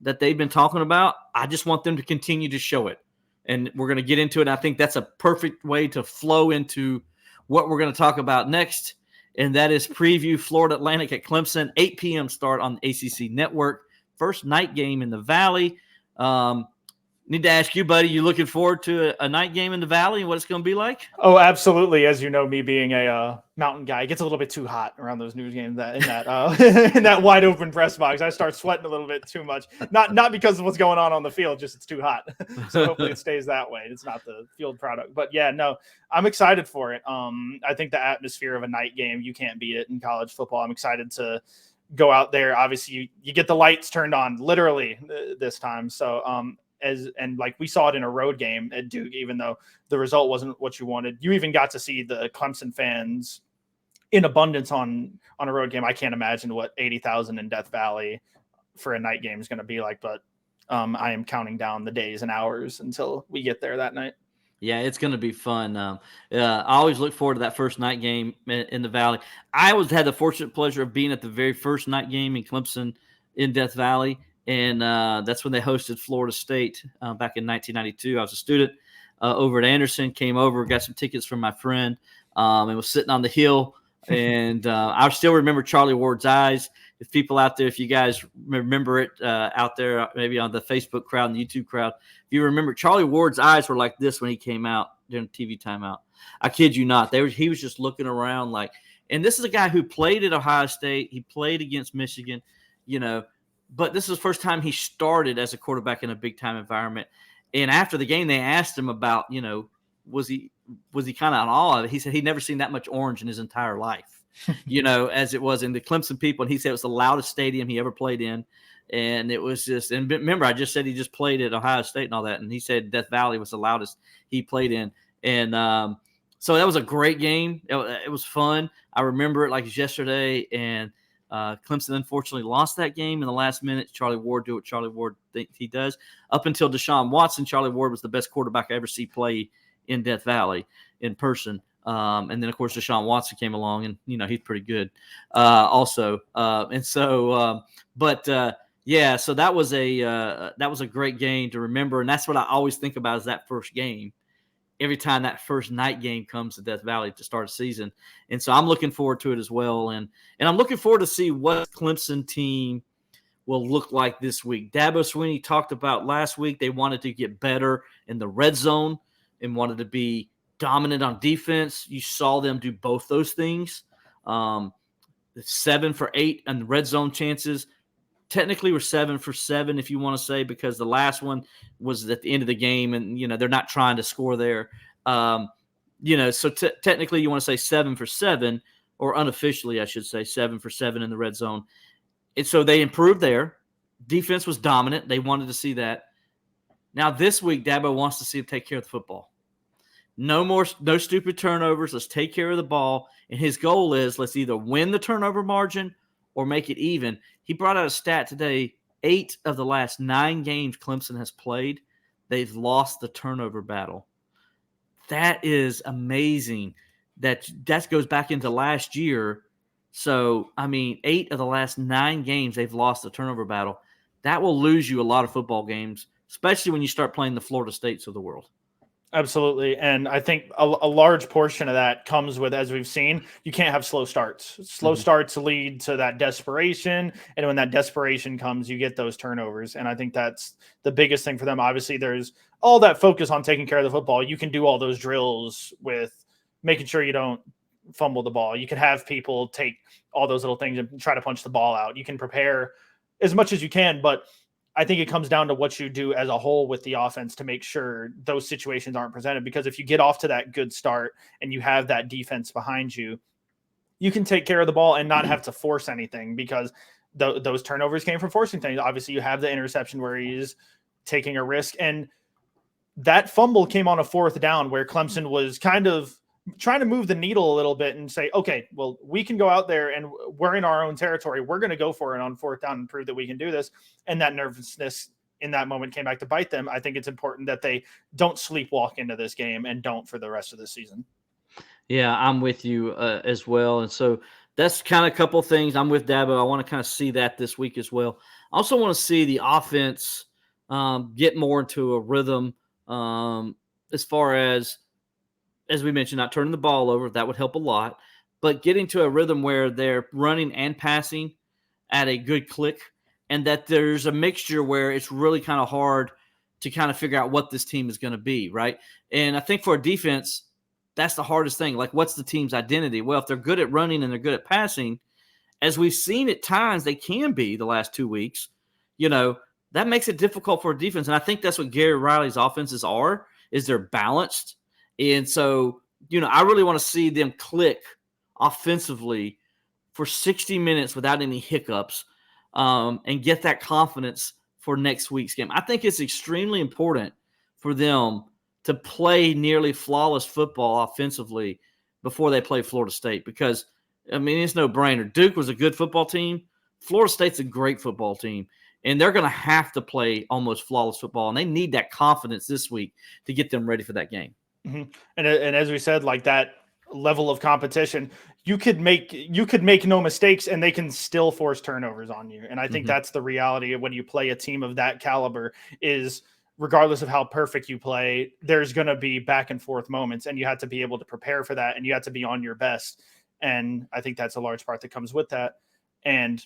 that they've been talking about. I just want them to continue to show it. And we're going to get into it. And I think that's a perfect way to flow into what we're going to talk about next. And that is preview Florida Atlantic at Clemson, 8 p.m. start on the ACC Network. First night game in the Valley. Need to ask you, buddy, you looking forward to a night game in the Valley and what it's going to be like? Oh, absolutely. As you know, me being a mountain guy, it gets a little bit too hot around those news games in that wide open press box. I start sweating a little bit too much. Not because of what's going on the field, just it's too hot. So hopefully it stays that way. It's not the field product. But yeah, no, I'm excited for it. I think the atmosphere of a night game, you can't beat it in college football. I'm excited to go out there. Obviously, you get the lights turned on literally this time. So and like we saw it in a road game at Duke, even though the result wasn't what you wanted, you even got to see the Clemson fans in abundance on a road game. I can't imagine what 80,000 in Death Valley for a night game is going to be like, but I am counting down the days and hours until we get there that night. Yeah, it's going to be fun. I always look forward to that first night game in the Valley. I had the fortunate pleasure of being at the very first night game in Clemson in Death Valley. And that's when they hosted Florida State back in 1992. I was a student over at Anderson, came over, got some tickets from my friend, and was sitting on the hill. And I still remember Charlie Ward's eyes. If people out there, if you guys remember it out there, maybe on the Facebook crowd and the YouTube crowd, if you remember, Charlie Ward's eyes were like this when he came out during the TV timeout. I kid you not. He was just looking around like, and this is a guy who played at Ohio State. He played against Michigan, but this is the first time he started as a quarterback in a big-time environment. And after the game, they asked him about, was he kind of in awe of it? He said he'd never seen that much orange in his entire life, as it was in the Clemson people. And he said it was the loudest stadium he ever played in. And it was just – and remember, I just said he just played at Ohio State and all that. And he said Death Valley was the loudest he played in. And so that was a great game. It was fun. I remember it like it was yesterday. And Clemson unfortunately lost that game in the last minute. Charlie Ward did what Charlie Ward thinks he does. Up until Deshaun Watson, Charlie Ward was the best quarterback I ever see play in Death Valley in person. And then, of course, Deshaun Watson came along, and, he's pretty good also. So that was a great game to remember. And that's what I always think about is that first game. every time that first night game comes to Death Valley to start a season. And so I'm looking forward to it as well. And I'm looking forward to see what Clemson team will look like this week. Dabo Swinney talked about last week they wanted to get better in the red zone and wanted to be dominant on defense. You saw them do both those things. 7 for 8 on the red zone chances. Technically, we're 7 for 7, if you want to say, because the last one was at the end of the game, and they're not trying to score there. So technically, you want to say 7 for 7, or unofficially, I should say 7 for 7 in the red zone. And so they improved there. Defense was dominant. They wanted to see that. Now this week, Dabo wants to see them take care of the football. No stupid turnovers. Let's take care of the ball. And his goal is let's either win the turnover margin or make it even. He brought out a stat today. 8 of the last 9 games Clemson has played, they've lost the turnover battle. That is amazing. That goes back into last year. So, 8 of the last 9 games, they've lost the turnover battle. That will lose you a lot of football games, especially when you start playing the Florida States of the world. Absolutely. And I think a large portion of that comes with, as we've seen, you can't have slow starts. Slow starts lead to that desperation. And when that desperation comes, you get those turnovers. And I think that's the biggest thing for them. Obviously, there's all that focus on taking care of the football. You can do all those drills with making sure you don't fumble the ball. You can have people take all those little things and try to punch the ball out. You can prepare as much as you can, but I think it comes down to what you do as a whole with the offense to make sure those situations aren't presented. Because if you get off to that good start and you have that defense behind you, you can take care of the ball and not have to force anything, because those turnovers came from forcing things. Obviously, you have the interception where he's taking a risk, and that fumble came on a 4th down where Clemson was kind of trying to move the needle a little bit and say, okay, well, we can go out there and we're in our own territory. We're going to go for it on 4th down and prove that we can do this. And that nervousness in that moment came back to bite them. I think it's important that they don't sleepwalk into this game and don't for the rest of the season. Yeah, I'm with you as well. And so that's kind of a couple things. I'm with Dabo. I want to kind of see that this week as well. I also want to see the offense get more into a rhythm as far as we mentioned, not turning the ball over. That would help a lot. But getting to a rhythm where they're running and passing at a good click, and that there's a mixture where it's really kind of hard to kind of figure out what this team is going to be, right? And I think for a defense, that's the hardest thing. Like, what's the team's identity? Well, if they're good at running and they're good at passing, as we've seen at times they can be the last 2 weeks, that makes it difficult for a defense. And I think that's what Gary Riley's offenses are, is they're balanced. And so, I really want to see them click offensively for 60 minutes without any hiccups and get that confidence for next week's game. I think it's extremely important for them to play nearly flawless football offensively before they play Florida State, because, it's no brainer. Duke was a good football team. Florida State's a great football team, and they're going to have to play almost flawless football, and they need that confidence this week to get them ready for that game. Mm-hmm. And as we said, like, that level of competition, you could make no mistakes and they can still force turnovers on you. And I think that's the reality of when you play a team of that caliber, is regardless of how perfect you play, there's going to be back and forth moments, and you have to be able to prepare for that, and you have to be on your best. And I think that's a large part that comes with that. And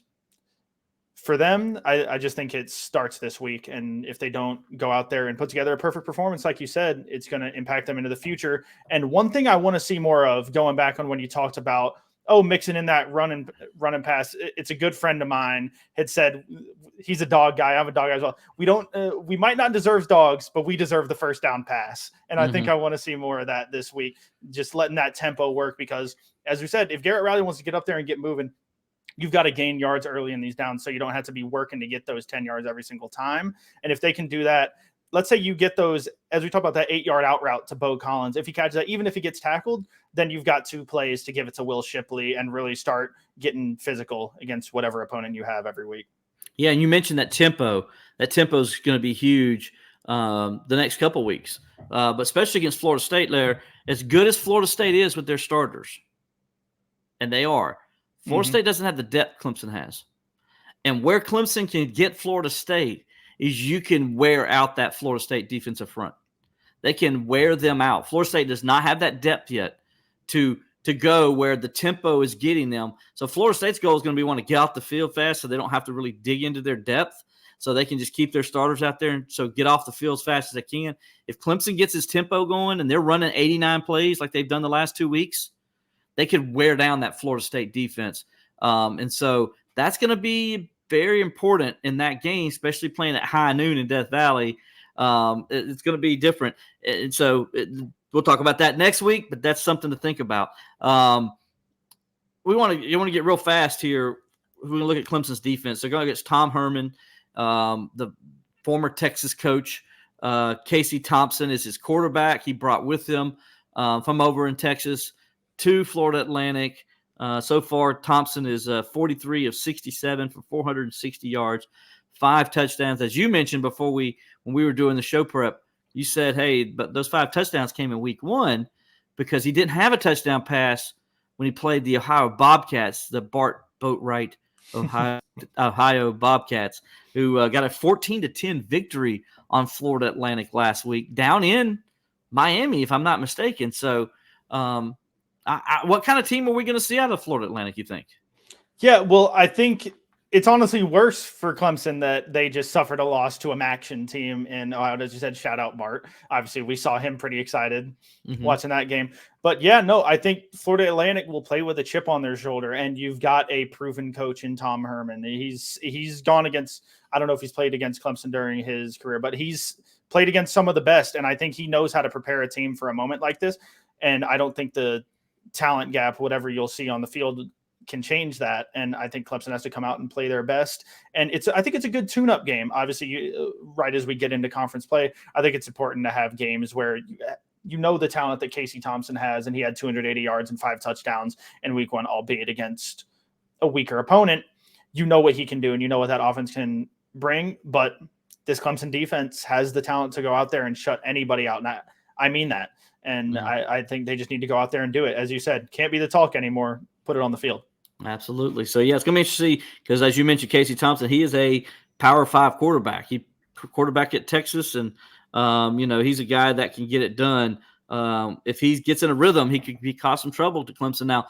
for them, I just think it starts this week. And if they don't go out there and put together a perfect performance, like you said, it's going to impact them into the future. And one thing I want to see more of, going back on when you talked about, mixing in that run and pass. It's a good friend of mine had said, he's a dog guy. I'm a dog guy as well. We might not deserve dogs, but we deserve the first down pass. And I think I want to see more of that this week, just letting that tempo work, because as we said, if Garrett Riley wants to get up there and get moving, you've got to gain yards early in these downs, so you don't have to be working to get those 10 yards every single time. And if they can do that, let's say you get those, as we talk about that 8-yard out route to Bo Collins, if he catches that, even if he gets tackled, then you've got 2 plays to give it to Will Shipley and really start getting physical against whatever opponent you have every week. Yeah, and you mentioned that tempo. That tempo is going to be huge the next couple weeks, but especially against Florida State. There, as good as Florida State is with their starters, and they are, Florida State doesn't have the depth Clemson has. And where Clemson can get Florida State is you can wear out that Florida State defensive front. they can wear them out. Florida State does not have that depth yet to go where the tempo is getting them. So Florida State's goal is going to be want to get off the field fast so they don't have to really dig into their depth, so they can just keep their starters out there and so get off the field as fast as they can. If Clemson gets his tempo going and they're running 89 plays like they've done the last 2 weeks, they could wear down that Florida State defense. And so that's going to be very important in that game, especially playing at high noon in Death Valley. It's going to be different. And so we'll talk about that next week, but that's something to think about. You want to get real fast here. We're going to look at Clemson's defense. They're going against Tom Herman, the former Texas coach. Casey Thompson is his quarterback. He brought with him from over in Texas to Florida Atlantic. So far, Thompson is 43 of 67 for 460 yards, 5 touchdowns. As you mentioned before when we were doing the show prep, you said, hey, but those 5 touchdowns came in week 1 because he didn't have a touchdown pass when he played the Ohio Bobcats, the Bart Boatwright Ohio Bobcats, who got a 14-10 victory on Florida Atlantic last week down in Miami, if I'm not mistaken. So what kind of team are we going to see out of Florida Atlantic, you think? Yeah, well, I think it's honestly worse for Clemson that they just suffered a loss to a MACtion team in Ohio. As you said, shout out Bart. Obviously, we saw him pretty excited watching that game. But yeah, no, I think Florida Atlantic will play with a chip on their shoulder, and you've got a proven coach in Tom Herman. He's gone against, I don't know if he's played against Clemson during his career, but he's played against some of the best, and I think he knows how to prepare a team for a moment like this. And I don't think the talent gap, whatever you'll see on the field, can change that. And I think Clemson has to come out and play their best. And I think it's a good tune-up game. Obviously, right as we get into conference play, I think it's important to have games where you know the talent that Casey Thompson has, and he had 280 yards and 5 touchdowns in week 1, albeit against a weaker opponent. You know what he can do, and you know what that offense can bring. But this Clemson defense has the talent to go out there and shut anybody out. And I mean that. And I think they just need to go out there and do it. As you said, can't be the talk anymore. Put it on the field. Absolutely. So, yeah, it's going to be interesting because, as you mentioned, Casey Thompson, he is a Power 5 quarterback. He quarterback at Texas, and, he's a guy that can get it done. If he gets in a rhythm, he could cause some trouble to Clemson. Now,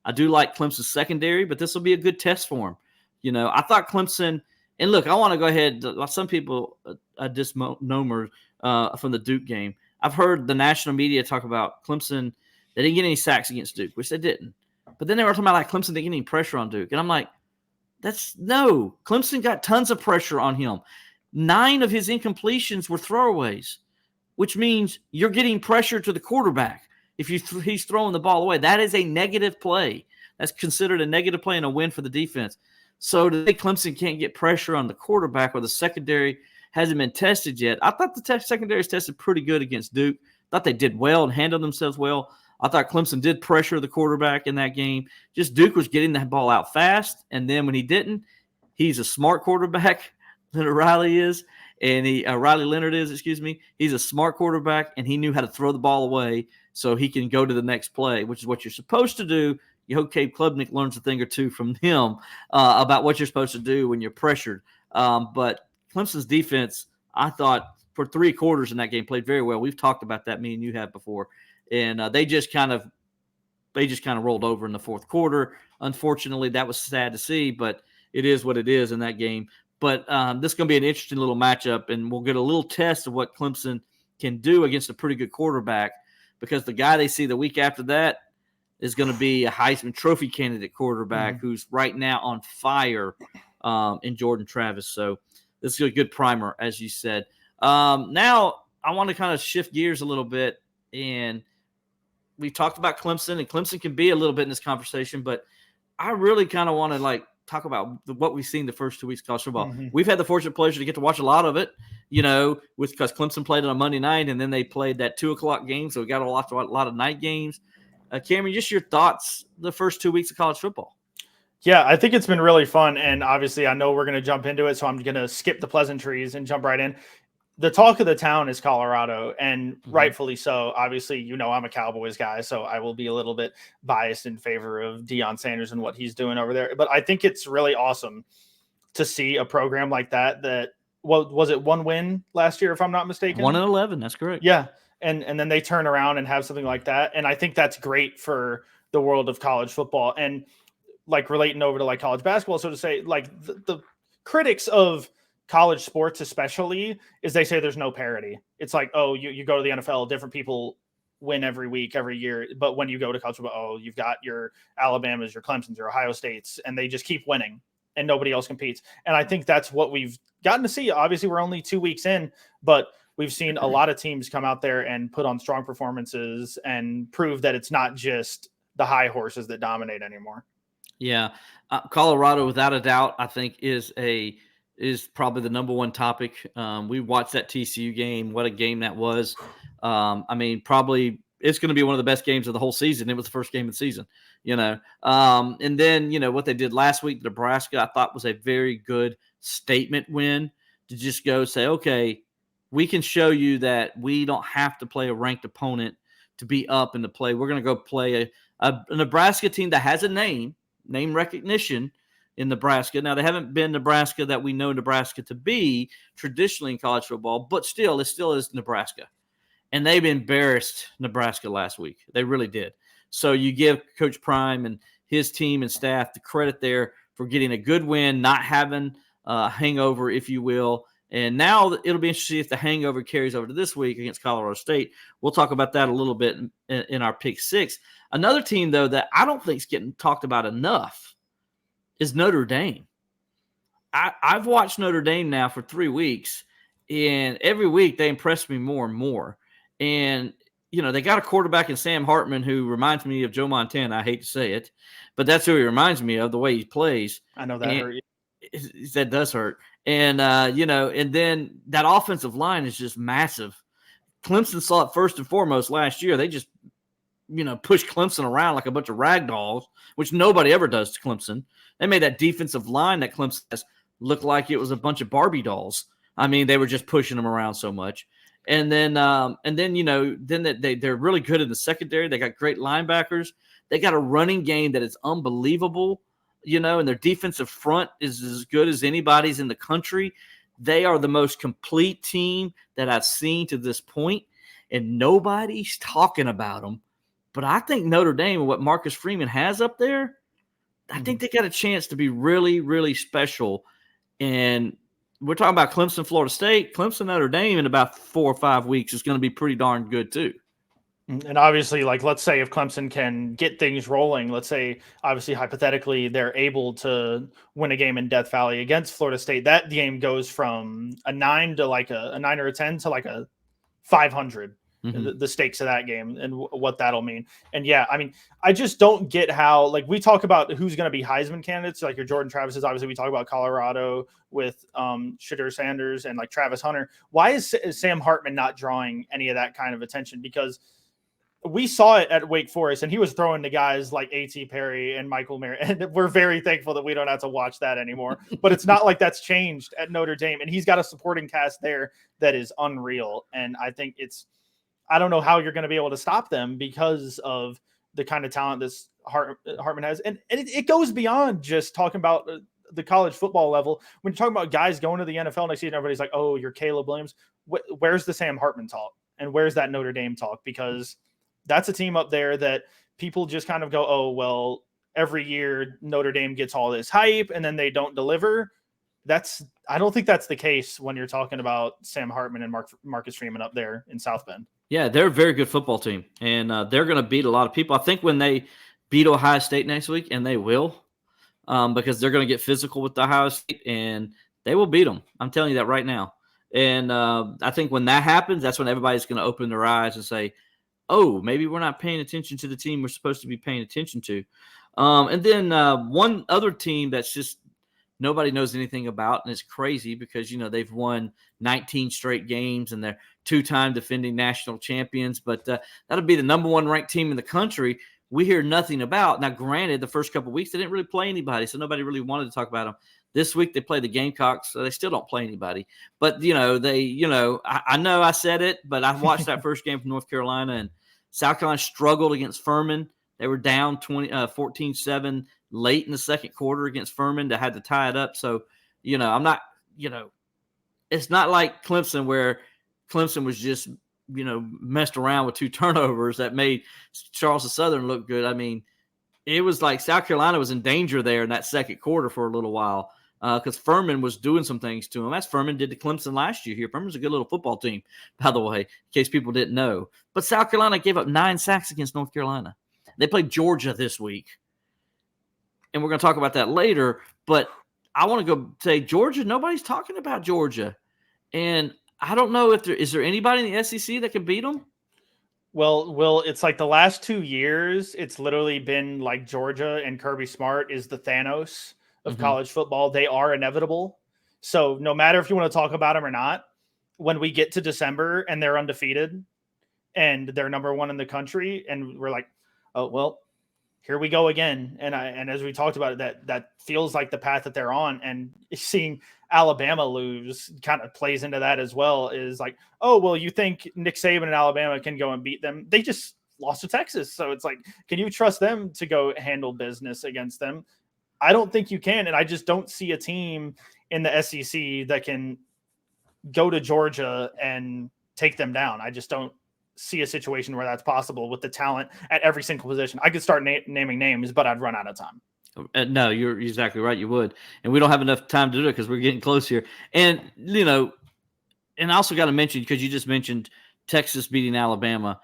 I do like Clemson's secondary, but this will be a good test for him. I thought Clemson – and, look, I want to go ahead – some people are misnomers from the Duke game. I've heard the national media talk about Clemson. They didn't get any sacks against Duke, which they didn't. But then they were talking about Clemson didn't get any pressure on Duke. And I'm like, no. Clemson got tons of pressure on him. 9 of his incompletions were throwaways, which means you're getting pressure to the quarterback. If he's throwing the ball away, that is a negative play. That's considered a negative play and a win for the defense. So today Clemson can't get pressure on the quarterback, or the secondary hasn't been tested yet. I thought the secondary is tested pretty good against Duke. Thought they did well and handled themselves well. I thought Clemson did pressure the quarterback in that game. Just Duke was getting that ball out fast, and then when he didn't, he's a smart quarterback. Riley Leonard is, excuse me. He's a smart quarterback, and he knew how to throw the ball away so he can go to the next play, which is what you're supposed to do. You hope Cade Klubnik learns a thing or two from him about what you're supposed to do when you're pressured. But Clemson's defense, I thought, for 3 quarters in that game played very well. We've talked about that, me and you have before. And they just kind of rolled over in the fourth quarter. Unfortunately, that was sad to see, but it is what it is in that game. But this is going to be an interesting little matchup, and we'll get a little test of what Clemson can do against a pretty good quarterback, because the guy they see the week after that is going to be a Heisman Trophy candidate quarterback who's right now on fire in Jordan Travis. So this is a good primer, as you said. Now I want to kind of shift gears a little bit, and we talked about Clemson, and Clemson can be a little bit in this conversation, but I really kind of want to talk about what we've seen the first 2 weeks of college football. We've had the fortunate pleasure to get to watch a lot of it, because Clemson played on a Monday night, and then they played that 2:00 game, so we got to watch a lot of night games. Cameron, just your thoughts the first 2 weeks of college football. Yeah, I think it's been really fun, and obviously I know we're going to jump into it, so I'm going to skip the pleasantries and jump right in. The talk of the town is Colorado, and rightfully so. Obviously, I'm a Cowboys guy, so I will be a little bit biased in favor of Deion Sanders and what he's doing over there. But I think it's really awesome to see a program like that was it 1 win last year, if I'm not mistaken? 1-11, that's correct. Yeah. and then they turn around and have something like that. And I think that's great for the world of college football. And like relating over to like college basketball, so to say, like the critics of college sports especially is they say there's no parity. It's like, oh, you go to the NFL, different people win every week, every year. But when you go to college football, oh, you've got your Alabamas, your Clemsons, your Ohio States, and they just keep winning and nobody else competes. And I think that's what we've gotten to see. Obviously, we're only 2 weeks in, but we've seen a lot of teams come out there and put on strong performances and prove that it's not just the high horses that dominate anymore. Yeah. Colorado, without a doubt, I think is probably the number one topic. We watched that TCU game. What a game that was. I mean, probably it's going to be one of the best games of the whole season. It was the first game of the season, and then, what they did last week, Nebraska, I thought was a very good statement win to just go say, okay, we can show you that we don't have to play a ranked opponent to be up in the play. We're going to go play a Nebraska team that has a name recognition in Nebraska. Now, they haven't been Nebraska that we know Nebraska to be traditionally in college football, but still, it still is Nebraska. And they've embarrassed Nebraska last week. They really did. So you give Coach Prime and his team and staff the credit there for getting a good win, not having a hangover, if you will. And now it'll be interesting if the hangover carries over to this week against Colorado State. We'll talk about that a little bit in our pick six. Another team, though, that I don't think is getting talked about enough is Notre Dame. I've watched Notre Dame now for 3 weeks, and every week they impress me more and more. And, they got a quarterback in Sam Hartman who reminds me of Joe Montana. I hate to say it, but that's who he reminds me of, the way he plays. I know that hurt you. That does hurt. And, and then that offensive line is just massive. Clemson saw it first and foremost last year. They just, pushed Clemson around like a bunch of rag dolls, which nobody ever does to Clemson. They made that defensive line that Clemson has look like it was a bunch of Barbie dolls. I mean, they were just pushing them around so much. And then they're really good in the secondary. They got great linebackers. They got a running game that is unbelievable, and their defensive front is as good as anybody's in the country. They are the most complete team that I've seen to this point, and nobody's talking about them. But I think Notre Dame and what Marcus Freeman has up there, I think they got a chance to be really, really special. And we're talking about Clemson, Florida State. Clemson, Notre Dame in about 4 or 5 weeks is going to be pretty darn good too. And obviously, like, let's say if Clemson can get things rolling, let's say, obviously, hypothetically, they're able to win a game in Death Valley against Florida State. That game goes from a 9 to like a 9 or a 10 to like a 500. The stakes of that game and what that'll mean. And yeah, I mean, I just don't get how, like, we talk about who's going to be Heisman candidates, like your Jordan Travis's. Obviously, we talk about Colorado with Shadur Sanders and like Travis Hunter. Why is Sam Hartman not drawing any of that kind of attention? Because we saw it at Wake Forest, and he was throwing to guys like A.T. Perry and Michael Mayer, and we're very thankful that we don't have to watch that anymore. But it's not like that's changed at Notre Dame, and he's got a supporting cast there that is unreal. And I think I don't know how you're going to be able to stop them because of the kind of talent this Hartman has. And it goes beyond just talking about the college football level. When you're talking about guys going to the NFL next season, everybody's like, oh, you're Caleb Williams. Where's the Sam Hartman talk? And where's that Notre Dame talk? Because that's a team up there that people just kind of go, oh, well, every year Notre Dame gets all this hype and then they don't deliver. I don't think that's the case when you're talking about Sam Hartman and Marcus Freeman up there in South Bend. Yeah, they're a very good football team, and they're going to beat a lot of people. I think when they beat Ohio State next week, and they will, because they're going to get physical with Ohio State, and they will beat them. I'm telling you that right now. And I think when that happens, that's when everybody's going to open their eyes and say, oh, maybe we're not paying attention to the team we're supposed to be paying attention to. And then one other team that's just nobody knows anything about, and it's crazy because, they've won 19 straight games, and they're 2-time defending national champions, but that'll be the number one ranked team in the country. We hear nothing about. Now, granted, the first couple of weeks, they didn't really play anybody, so nobody really wanted to talk about them. This week, they play the Gamecocks, so they still don't play anybody. But, I know I said it, but I watched that first game from North Carolina, and South Carolina struggled against Furman. They were down 14-7 late in the second quarter against Furman that had to tie it up. So, I'm not, it's not like Clemson where Clemson was just messed around with 2 turnovers that made Charleston Southern look good. I mean, it was like South Carolina was in danger there in that second quarter for a little while because Furman was doing some things to them. As Furman did to Clemson last year here. Furman's a good little football team, by the way, in case people didn't know. But South Carolina gave up 9 sacks against North Carolina. They played Georgia this week. And we're going to talk about that later. But I want to go say Georgia, nobody's talking about Georgia. And I don't know if is there anybody in the SEC that can beat them? Well, it's like the last 2 years, it's literally been like Georgia and Kirby Smart is the Thanos of college football. They are inevitable. So no matter if you want to talk about them or not, when we get to December and they're undefeated and they're number 1 in the country, and we're like, oh, well, here we go again. And as we talked about it, that feels like the path that they're on, and seeing Alabama lose kind of plays into that as well. Is like, oh, well, you think Nick Saban and Alabama can go and beat them? They just lost to Texas. So it's like, can you trust them to go handle business against them? I don't think you can. And I just don't see a team in the SEC that can go to Georgia and take them down. I just don't see a situation where that's possible with the talent at every single position. I could start naming names, but I'd run out of time. No, you're exactly right. You would. And we don't have enough time to do it because we're getting close here. And, and I also got to mention, because you just mentioned Texas beating Alabama.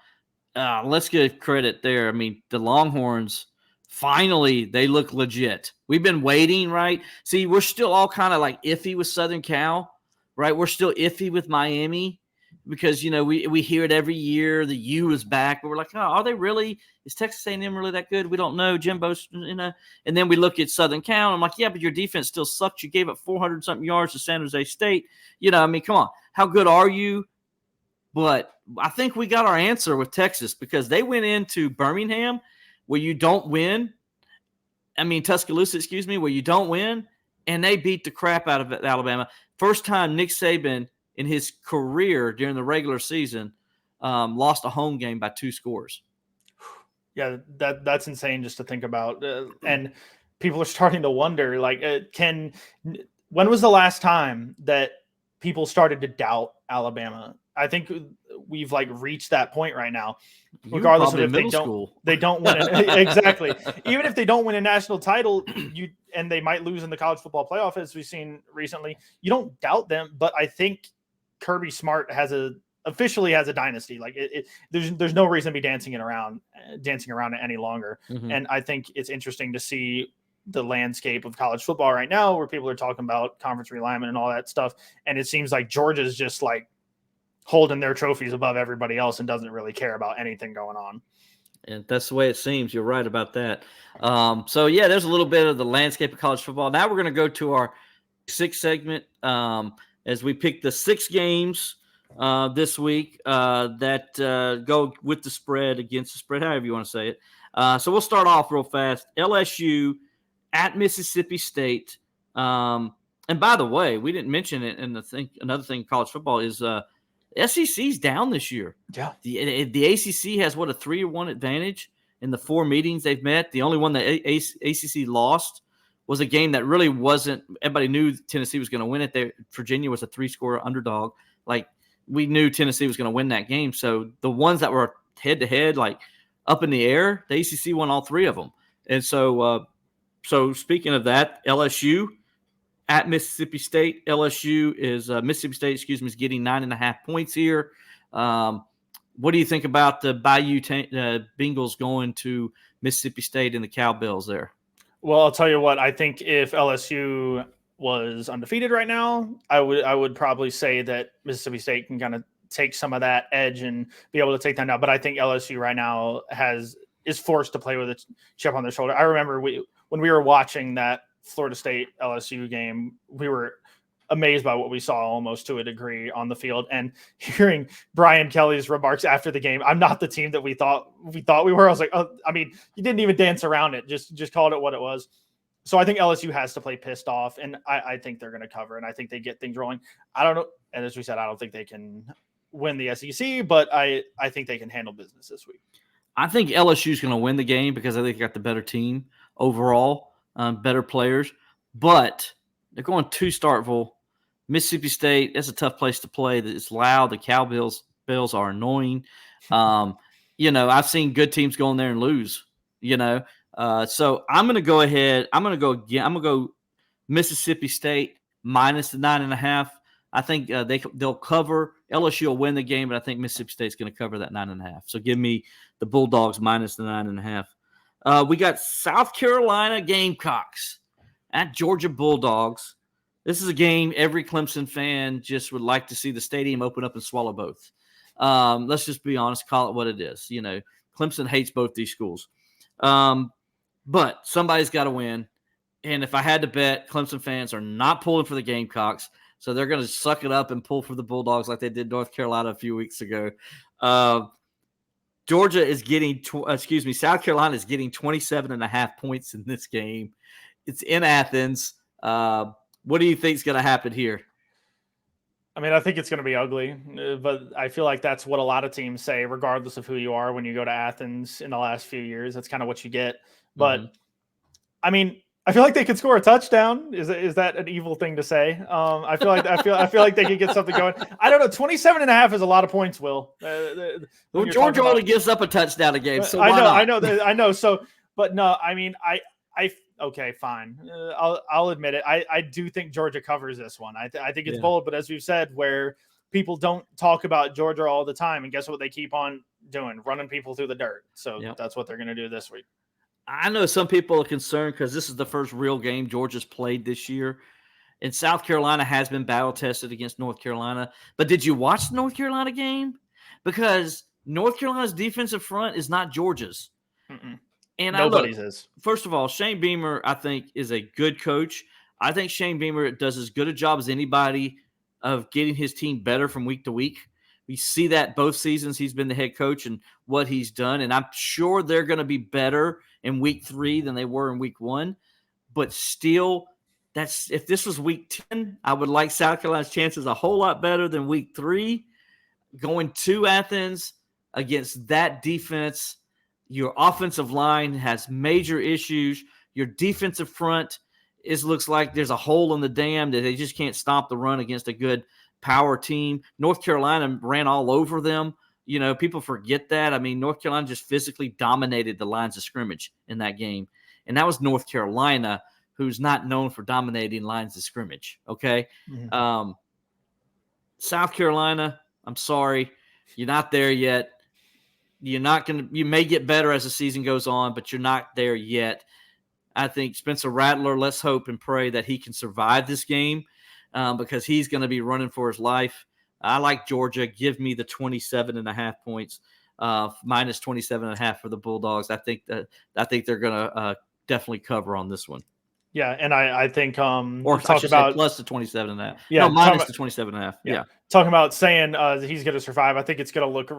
Let's give credit there. I mean, the Longhorns, finally, they look legit. We've been waiting, right? See, we're still all kind of like iffy with Southern Cal, right? We're still iffy with Miami. Because, we hear it every year. The U is back. But we're like, oh, are they really? Is Texas A&M really that good? We don't know. Jimbo's, And then we look at Southern Cal. And I'm like, yeah, but your defense still sucks. You gave up 400-something yards to San Jose State. I mean, come on. How good are you? But I think we got our answer with Texas because they went into Birmingham where you don't win. I mean, Tuscaloosa, where you don't win. And they beat the crap out of Alabama. First time Nick Saban in his career during the regular season, lost a home game by 2 scores. Yeah, that's insane just to think about. And people are starting to wonder, like, when was the last time that people started to doubt Alabama? I think we've reached that point right now. Regardless of if they don't win it. Exactly. Even if they don't win a national title, and they might lose in the college football playoff, as we've seen recently, you don't doubt them. But I think Kirby Smart officially has a dynasty. There's no reason to be dancing around it any longer. And I think it's interesting to see the landscape of college football right now, where people are talking about conference realignment and all that stuff. And it seems like Georgia's just holding their trophies above everybody else and doesn't really care about anything going on. And that's the way it seems. You're right about that. So yeah, there's a little bit of the landscape of college football. Now we're going to go to our 6th segment. As we pick the 6 games this week that go with the spread, against the spread, however you want to say it. So we'll start off real fast. LSU at Mississippi State. And by the way, we didn't mention it, and another thing in college football is SEC's down this year. Yeah. The ACC has, a 3-1 advantage in the 4 meetings they've met. The only one that ACC lost was a game that really wasn't – everybody knew Tennessee was going to win it. Virginia was a 3-score underdog. We knew Tennessee was going to win that game. So the ones that were head-to-head, up in the air, the ACC won all 3 of them. And so speaking of that, LSU at Mississippi State. LSU is Mississippi State, is getting 9.5 points here. What do you think about the Bayou Bengals going to Mississippi State and the Cowbells there? Well, I'll tell you what, I think if LSU was undefeated right now, I would probably say that Mississippi State can kind of take some of that edge and be able to take them down. But I think LSU right now is forced to play with a chip on their shoulder. I remember when we were watching that Florida State LSU game, we were amazed by what we saw almost to a degree on the field, and hearing Brian Kelly's remarks after the game, I'm not the team that we thought we were. I was like, oh, I mean, you didn't even dance around it. Just called it what it was. So I think LSU has to play pissed off, and I think they're going to cover, and I think they get things rolling. I don't know. And as we said, I don't think they can win the SEC, but I think they can handle business this week. I think LSU is going to win the game because I think they got the better team overall, better players, but they're going to Starkville. Mississippi State, that's a tough place to play. It's loud. The Cowbells bells are annoying. I've seen good teams go in there and lose. So I'm going to go ahead. I'm going to go again. I'm going to go Mississippi State minus the 9.5. I think they'll cover. LSU will win the game, but I think Mississippi State's going to cover that 9.5. So give me the Bulldogs minus the 9.5. We got South Carolina Gamecocks at Georgia Bulldogs. This is a game every Clemson fan just would like to see the stadium open up and swallow both. Let's just be honest, call it what it is. Clemson hates both these schools. But somebody's got to win. And if I had to bet, Clemson fans are not pulling for the Gamecocks. So they're going to suck it up and pull for the Bulldogs like they did North Carolina a few weeks ago. Georgia is getting, South Carolina is getting 27.5 points in this game. It's in Athens. What do you think is going to happen here? I mean, I think it's going to be ugly, but I feel like that's what a lot of teams say, regardless of who you are when you go to Athens in the last few years. That's kind of what you get. But, I mean, I feel like they could score a touchdown. Is that an evil thing to say? I feel like they could get something going. I don't know. 27.5 is a lot is Will. Georgia only gives up a touchdown a game. So I know. So, but no, I mean, okay, fine. I'll admit it. I do think Georgia covers this one. I think it's bold, but as we've said, where people don't talk about Georgia all the time, and guess what they keep on doing? Running people through the dirt. So that's what they're going to do this week. I know some people are concerned because this is the first real game Georgia's played this year. And South Carolina has been battle-tested against North Carolina. But did you watch the North Carolina game? Because North Carolina's defensive front is not Georgia's. Mm-mm. And nobody's is. First of all, Shane Beamer, I think, is a good coach. I think Shane Beamer does as good a job as anybody of getting his team better from week to week. We see that both seasons he's been the head coach and what he's done. And I'm sure they're going to be better in week 3 than they were in week 1. But still, if this was week 10, I would like South Carolina's chances a whole lot better than week 3. Going to Athens against that defense, your offensive line has major issues. Your defensive front looks like there's a hole in the dam that they just can't stop the run against a good power team. North Carolina ran all over them. People forget that. I mean, North Carolina just physically dominated the lines of scrimmage in that game. And that was North Carolina, who's not known for dominating lines of scrimmage. Okay. Mm-hmm. South Carolina, I'm sorry. You're not there yet. You may get better as the season goes on, but you're not there yet. I think Spencer Rattler, let's hope and pray that he can survive this game because he's going to be running for his life. I like Georgia. Give me the 27.5 points, minus 27.5 for the Bulldogs. I think they're going to definitely cover on this one. Yeah, and I think or I should say plus the 27.5. Yeah, no, minus the 27.5. Yeah. Talking about saying he's going to survive, I think it's going to look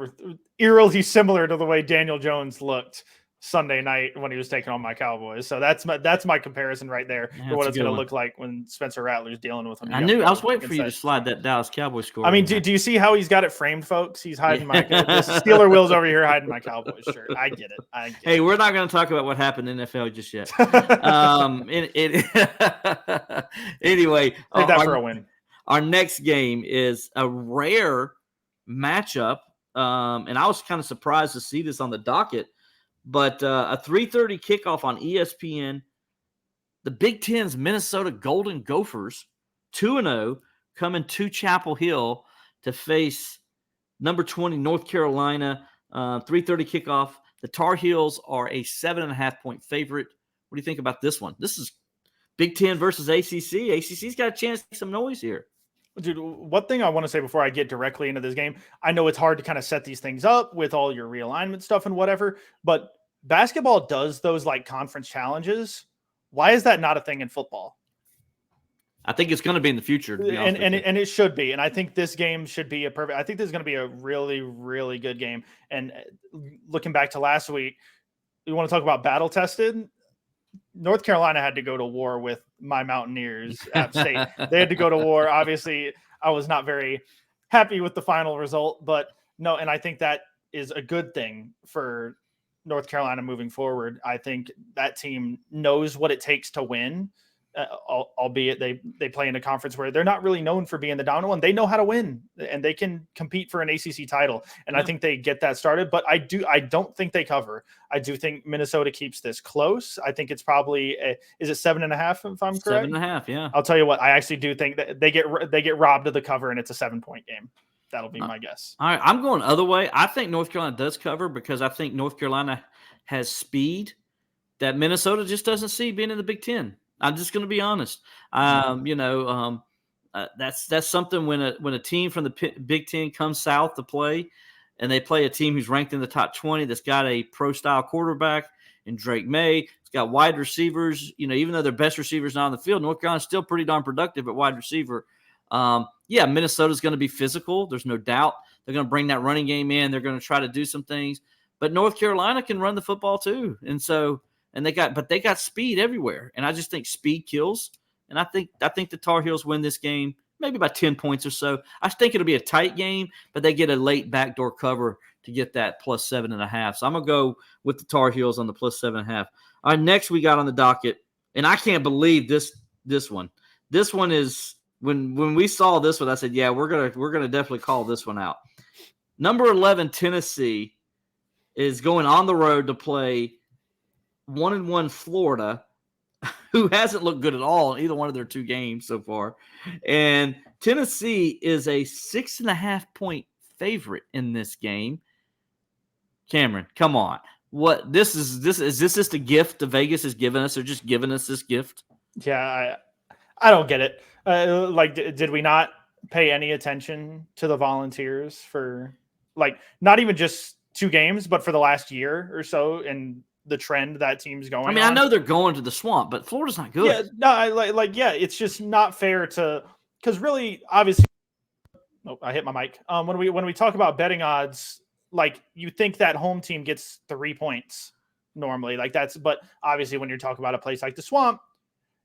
eerily similar to the way Daniel Jones looked Sunday night when he was taking on my Cowboys. So that's my comparison right there for what it's going to look like when Spencer Rattler's dealing with him. I was waiting for you to slide that Dallas Cowboys score. I mean, do you see how he's got it framed, folks? He's hiding my Steeler Will's over here hiding my Cowboys shirt. I get it. Hey, we're not going to talk about what happened in the NFL just yet. Anyway, take that for a win. Our next game is a rare matchup, and I was kind of surprised to see this on the docket. But a 3:30 kickoff on ESPN. The Big Ten's Minnesota Golden Gophers, 2-0, coming to Chapel Hill to face number 20 North Carolina. 3:30 kickoff. The Tar Heels are a 7.5-point favorite. What do you think about this one? This is Big Ten versus ACC. ACC's got a chance to make some noise here. Dude, one thing I want to say before I get directly into this game, I know it's hard to kind of set these things up with all your realignment stuff and whatever, but basketball does those like conference challenges. Why is that not a thing in football? I think it's going to be in the future. And it should be. And I think this game should be I think this is going to be a really, really good game. And looking back to last week, you want to talk about battle tested? North Carolina had to go to war with my Mountaineers, App State. They had to go to war. Obviously, I was not very happy with the final result, but no, and I think that is a good thing for North Carolina moving forward. I think that team knows what it takes to win. albeit they play in a conference where they're not really known for being the dominant one. They know how to win, and they can compete for an ACC title. And I think they get that started. But I don't think they cover. I do think Minnesota keeps this close. I think it's probably is it 7.5 if I'm correct? 7.5, yeah. I'll tell you what, I actually do think that they get robbed of the cover, and it's a 7-point game. That'll be my guess. All right, I'm going the other way. I think North Carolina does cover because I think North Carolina has speed that Minnesota just doesn't see being in the Big Ten. I'm just going to be honest. That's something when a team from the Big Ten comes south to play, and they play a team who's ranked in the top 20 that's got a pro-style quarterback in Drake May. It's got wide receivers. Even though their best receivers not on the field, North Carolina's still pretty darn productive at wide receiver. Minnesota's going to be physical. There's no doubt. They're going to bring that running game in. They're going to try to do some things. But North Carolina can run the football too. And they got speed everywhere. And I just think speed kills. And I think the Tar Heels win this game maybe by 10 points or so. I think it'll be a tight game, but they get a late backdoor cover to get that plus 7.5. So I'm going to go with the Tar Heels on the plus 7.5. All right, next we got on the docket, and I can't believe this one. This one is when we saw this one, I said, yeah, we're gonna definitely call this one out. Number 11, Tennessee, is going on the road to play 1-1 Florida, who hasn't looked good at all in either one of their two games so far. And Tennessee is a 6.5-point favorite in this game. Cameron, come on. What is this just a gift Vegas has given us? They're just giving us this gift? Yeah, I don't get it. Did we not pay any attention to the Volunteers for not even just 2 games, but for the last year or so, and the trend that team's going on? I know they're going to the swamp, but Florida's not good. Yeah, no, it's just not fair because really, obviously, I hit my mic. When we talk about betting odds, you think that home team gets 3 points normally, but obviously when you're talking about a place like the Swamp,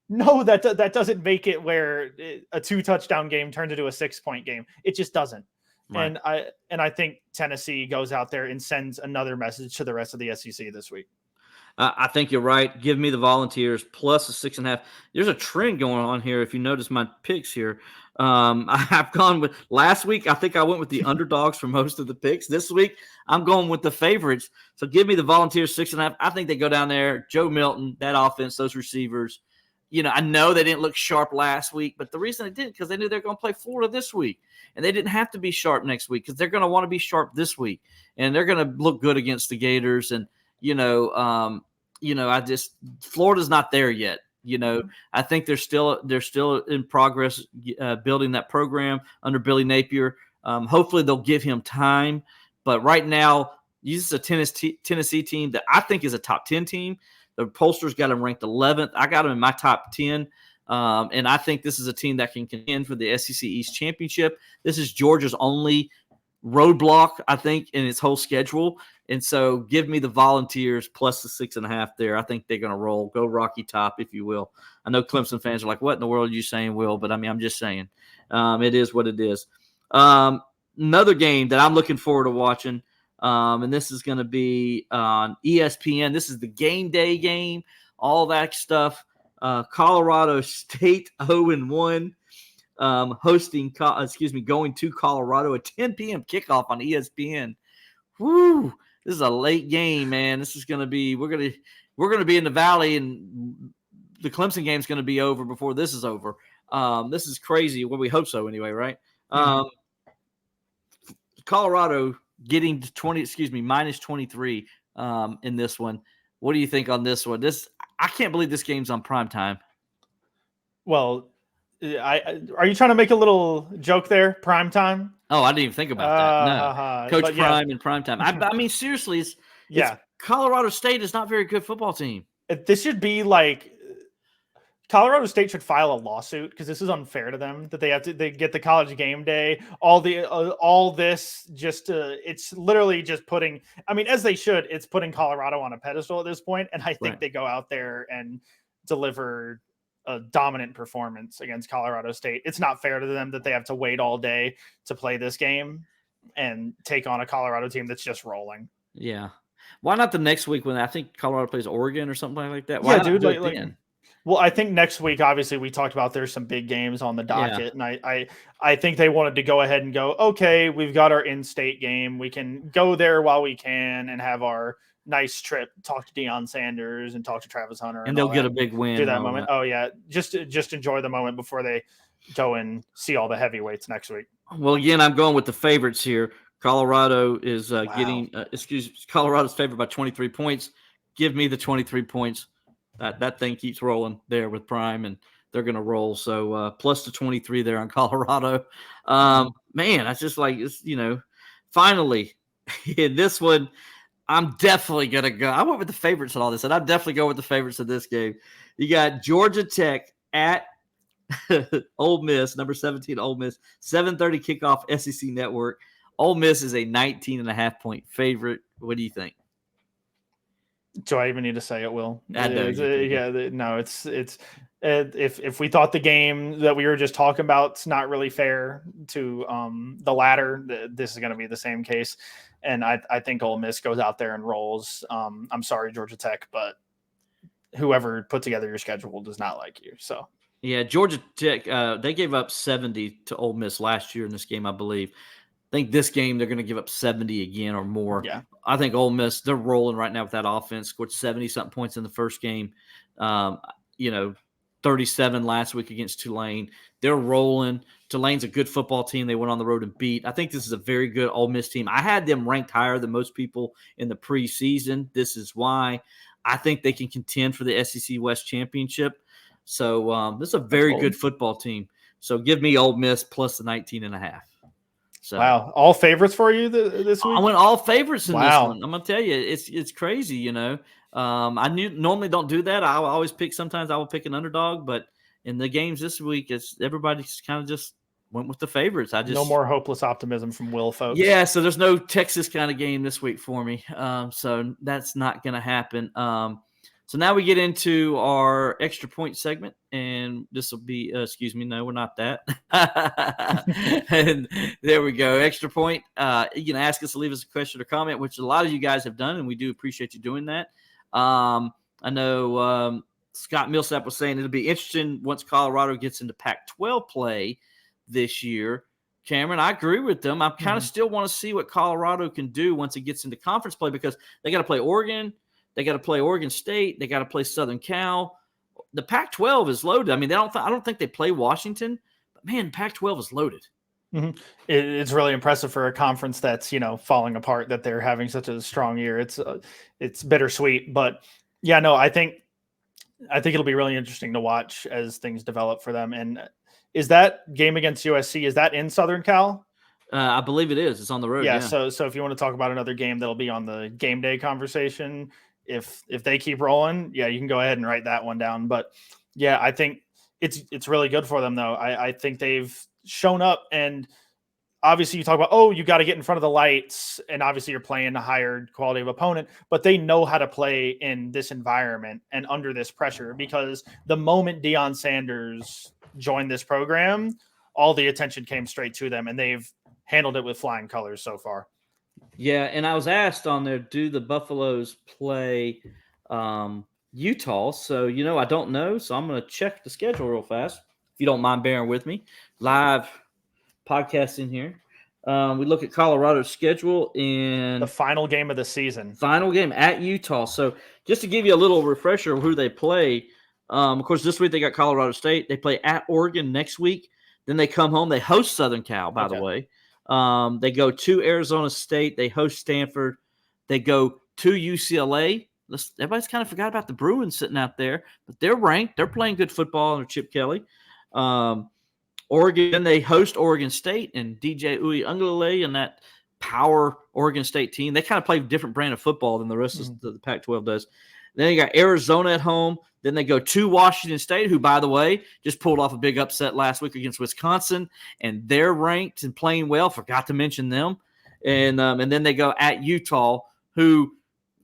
no, that doesn't make it where a 2 touchdown game turns into a 6-point game. It just doesn't. Right. And I think Tennessee goes out there and sends another message to the rest of the SEC this week. I think you're right. Give me the Volunteers plus a 6.5. There's a trend going on here. If you notice my picks here, I've gone with last week. I think I went with the underdogs for most of the picks. This week, I'm going with the favorites. So give me the Volunteers 6.5. I think they go down there. Joe Milton, that offense, those receivers. I know they didn't look sharp last week, but the reason they didn't because they knew they're going to play Florida this week, and they didn't have to be sharp next week because they're going to want to be sharp this week, and they're going to look good against the Gators. And Florida's not there yet. I think they're still in progress building that program under Billy Napier. Hopefully they'll give him time, but right now this is a Tennessee team that I think is a top 10 team. The pollsters got them ranked 11th. I got them in my top 10. And I think this is a team that can contend for the SEC East Championship. This is Georgia's only roadblock, I think, in its whole schedule. And so give me the Volunteers plus the 6.5 there. I think they're going to roll. Go Rocky Top, if you will. I know Clemson fans are like, what in the world are you saying, Will? But, I'm just saying. It is what it is. Another game that I'm looking forward to watching, and this is going to be on ESPN. This is the game day game, all that stuff. Colorado State 0-1. Going to Colorado, a 10 p.m. kickoff on ESPN. Woo! This is a late game, man. This is going to be we're going to be in the Valley, and the Clemson game's going to be over before this is over. This is crazy. Well, we hope so anyway, right? Mm-hmm. Colorado getting to minus 23 in this one. What do you think on this one? I can't believe this game's on primetime. Well, are you trying to make a little joke there? Primetime? Oh, I didn't even think about that. No, Coach Prime and primetime. I mean, seriously, it's Colorado State is not a very good football team. This should be like Colorado State should file a lawsuit because this is unfair to them that they get the college game day. All this just it's literally just putting. I mean, as they should. It's putting Colorado on a pedestal at this point, and I think they go out there and deliver a dominant performance against Colorado State. It's not fair to them that they have to wait all day to play this game and take on a Colorado team that's just rolling. Yeah. Why not the next week when I think Colorado plays Oregon or something like that? Why not do it then? Well, I think next week, obviously, we talked about there's some big games on the docket, and I think they wanted to go ahead and go, okay, we've got our in-state game. We can go there while we can and have our nice trip, talk to Deion Sanders and talk to Travis Hunter. And they'll get a big win. Do that moment. Oh, yeah. Just enjoy the moment before they go and see all the heavyweights next week. Well, again, I'm going with the favorites here. Colorado is Colorado's favored by 23 points. Give me the 23 points. That thing keeps rolling there with Prime, and they're going to roll. So plus the 23 there on Colorado. Man, that's just like, finally in this one, I'm definitely going to go. I went with the favorites and all this, and I'm definitely going with the favorites of this game. You got Georgia Tech at Ole Miss, number 17, Ole Miss, 7:30 kickoff, SEC Network. Ole Miss is a 19.5-point favorite. What do you think? Do I even need to say it, Will? It's if we thought the game that we were just talking about is not really fair to the latter, this is going to be the same case. And I think Ole Miss goes out there and rolls. I'm sorry, Georgia Tech, but whoever put together your schedule does not like you. So. Yeah, Georgia Tech, they gave up 70 to Ole Miss last year in this game, I Bleav. I think this game they're going to give up 70 again or more. Yeah. I think Ole Miss, they're rolling right now with that offense. Scored 70-something points in the first game. 37 last week against Tulane. They're rolling. Tulane's a good football team. They went on the road and beat. I think this is a very good Ole Miss team. I had them ranked higher than most people in the preseason. This is why I think they can contend for the SEC West Championship. So this is a very good football team. So give me Ole Miss plus the 19.5. So, wow, all favorites for you this week? I went all favorites in this one. I'm gonna tell you, it's crazy. I normally don't do that. I always pick. Sometimes I will pick an underdog, but in the games this week, everybody's kind of just went with the favorites. No more hopeless optimism from Will, folks. Yeah, so there's no Texas kind of game this week for me. So that's not gonna happen. So now we get into our extra point segment, and this will be, no, we're not that. And there we go, extra point. You can ask us to leave us a question or comment, which a lot of you guys have done, and we do appreciate you doing that. I know Scott Millsap was saying it'll be interesting once Colorado gets into Pac-12 play this year. Cameron, I agree with them. I kind of still want to see what Colorado can do once it gets into conference play, because they got to play Oregon. They got to play Oregon State. They got to play Southern Cal. The Pac-12 is loaded. I mean, I don't think they play Washington, but man, Pac-12 is loaded. Mm-hmm. It's really impressive for a conference that's falling apart that they're having such a strong year. It's bittersweet, but yeah, no, I think it'll be really interesting to watch as things develop for them. And is that game against USC? Is that in Southern Cal? I Bleav it is. It's on the road. Yeah. So if you want to talk about another game that'll be on the game day conversation. If they keep rolling, yeah, you can go ahead and write that one down. But yeah, I think it's really good for them, though. I think they've shown up, and obviously you talk about, you got to get in front of the lights, and obviously you're playing a higher quality of opponent, but they know how to play in this environment and under this pressure, because the moment Deion Sanders joined this program, all the attention came straight to them, and they've handled it with flying colors so far. Yeah, and I was asked on there, do the Buffaloes play Utah? So, I don't know. So I'm going to check the schedule real fast, if you don't mind bearing with me. Live podcasting here. We look at Colorado's schedule in the final game of the season. Final game at Utah. So just to give you a little refresher of who they play, of course, this week they got Colorado State. They play at Oregon next week. Then they come home. They host Southern Cal, by the way. They go to Arizona State. They host Stanford. They go to UCLA. Everybody's kind of forgot about the Bruins sitting out there, but they're ranked. They're playing good football under Chip Kelly. Oregon, they host Oregon State and DJ Uiagalelei and that power Oregon State team. They kind of play a different brand of football than the rest of the Pac-12 does. Then you got Arizona at home. Then they go to Washington State, who, by the way, just pulled off a big upset last week against Wisconsin, and they're ranked and playing well. Forgot to mention them. And then they go at Utah, who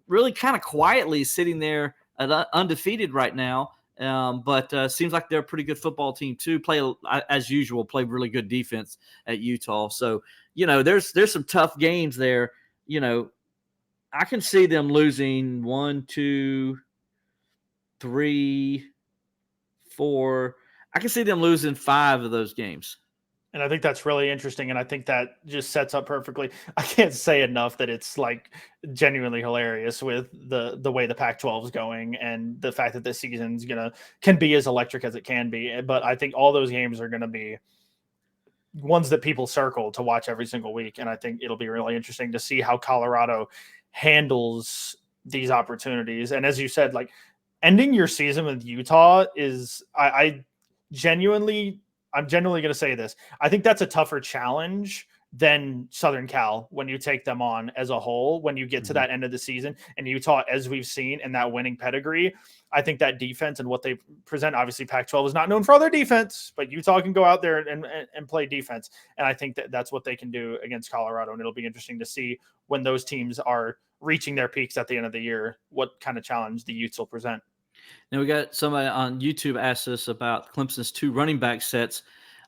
really kind of quietly is sitting there undefeated right now. But seems like they're a pretty good football team too. Play, as usual, play really good defense at Utah. So, there's some tough games there. I can see them losing 1, 2, 3, 4. I can see them losing 5 of those games. And I think that's really interesting. And I think that just sets up perfectly. I can't say enough that it's like genuinely hilarious with the way the Pac-12 is going and the fact that this season's can be as electric as it can be. But I think all those games are going to be ones that people circle to watch every single week. And I think it'll be really interesting to see how Colorado handles these opportunities. And as you said, like ending your season with Utah is I'm genuinely going to say this. I think that's a tougher challenge than Southern Cal when you take them on as a whole, when you get to that end of the season. And Utah, as we've seen in that winning pedigree, I think that defense and what they present, obviously Pac-12 is not known for all their defense, but Utah can go out there and play defense. And I think that's what they can do against Colorado. And it'll be interesting to see when those teams are reaching their peaks at the end of the year, what kind of challenge the Utes will present. Now, we got somebody on YouTube asked us about Clemson's 2 running back sets.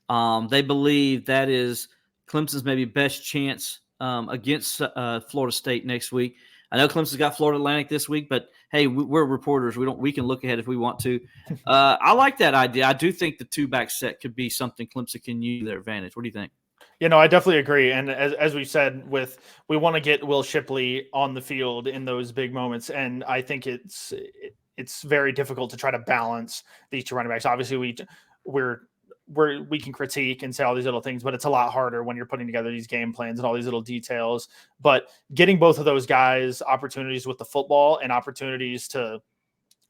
They believe that is Clemson's maybe best chance against Florida State next week. I know Clemson's got Florida Atlantic this week, but hey, we're reporters. We can look ahead if we want to. I like that idea. I do think the 2-back set could be something Clemson can use to their advantage. What do you think? I definitely agree. And as we said, we want to get Will Shipley on the field in those big moments, and I think it's very difficult to try to balance these 2 running backs. Obviously, we can critique and say all these little things, but it's a lot harder when you're putting together these game plans and all these little details. But getting both of those guys opportunities with the football and opportunities to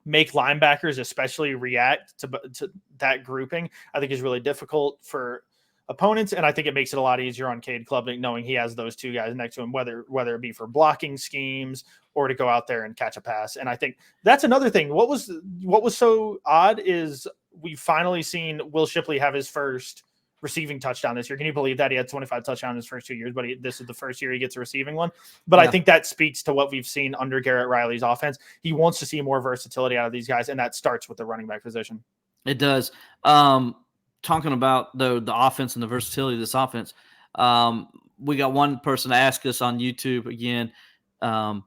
make linebackers especially react to that grouping, I think is really difficult for opponents. And I think it makes it a lot easier on Cade Klubnik knowing he has those 2 guys next to him, whether it be for blocking schemes or to go out there and catch a pass. And I think that's another thing. What was so odd is we've finally seen Will Shipley have his first receiving touchdown this year. Can you believe that? He had 25 touchdowns in his first 2 years, but this is the first year he gets a receiving one. But yeah. I think that speaks to what we've seen under Garrett Riley's offense. He wants to see more versatility out of these guys, and that starts with the running back position. It does. Talking about the offense and the versatility of this offense, we got one person to ask us on YouTube again. And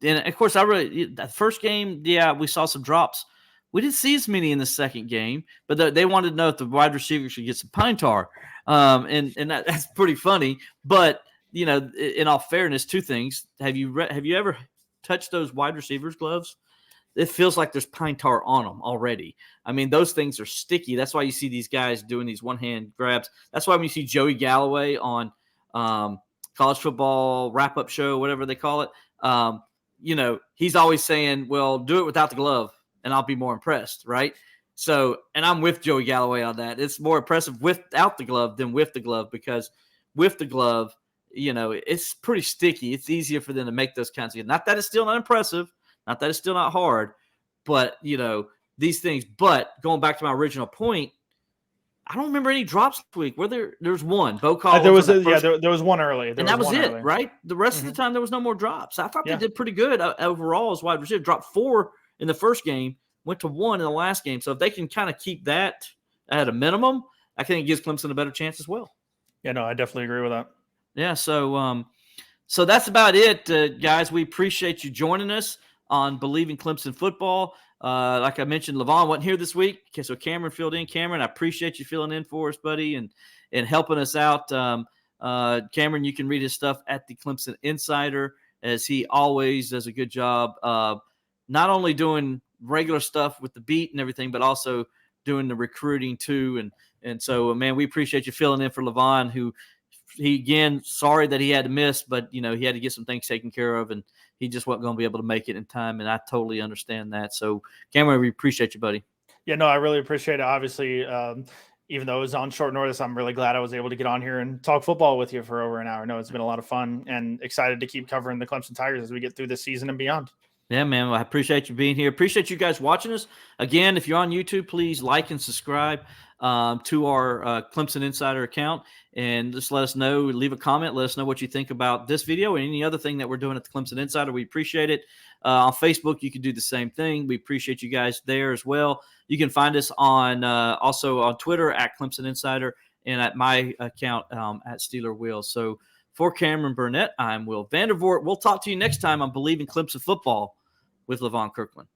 of course, that first game, we saw some drops. We didn't see as many in the second game, but they wanted to know if the wide receiver should get some pine tar, and that's pretty funny. But in all fairness, 2 things: have you ever touched those wide receivers' gloves? It feels like there's pine tar on them already. I mean, those things are sticky. That's why you see these guys doing these one-hand grabs. That's why when you see Joey Galloway on college football wrap-up show, whatever they call it, he's always saying, well, do it without the glove, and I'll be more impressed, right? So, and I'm with Joey Galloway on that. It's more impressive without the glove than with the glove, because with the glove, it's pretty sticky. It's easier for them to make those kinds of – not that it's still not impressive, not that it's still not hard, but, these things. But going back to my original point, I don't remember any drops this week. There's one. Bo Collins. There was one early. And that was it, right? The rest of the time, there was no more drops. I thought they did pretty good overall as wide receiver. Dropped 4 in the first game, went to 1 in the last game. So if they can kind of keep that at a minimum, I think it gives Clemson a better chance as well. Yeah, no, I definitely agree with that. Yeah, so that's about it, guys. We appreciate you joining us on Bleav in Clemson Football. Like I mentioned, Levon wasn't here this week, so Cameron filled in. Cameron, I appreciate you filling in for us, buddy, and helping us out. Cameron, you can read his stuff at the Clemson Insider, as he always does a good job not only doing regular stuff with the beat and everything, but also doing the recruiting too. And so, man, we appreciate you filling in for Levon, who again, sorry that he had to miss, but, he had to get some things taken care of, and he just wasn't going to be able to make it in time, and I totally understand that. So, Cameron, we appreciate you, buddy. Yeah, no, I really appreciate it. Obviously, even though it was on short notice, I'm really glad I was able to get on here and talk football with you for over an hour. No, it's been a lot of fun, and excited to keep covering the Clemson Tigers as we get through this season and beyond. Yeah, man. Well, I appreciate you being here. Appreciate you guys watching us. Again, if you're on YouTube, please like and subscribe to our Clemson Insider account, and just let us know, leave a comment, let us know what you think about this video and any other thing that we're doing at the Clemson Insider. We appreciate it. On Facebook, you can do the same thing. We appreciate you guys there as well. You can find us on also on Twitter at Clemson Insider, and at my account at Steeler Will. So for Cameron Burnett, I'm Will Vandervort. We'll talk to you next time on Bleav in Clemson Football with Levon Kirkland.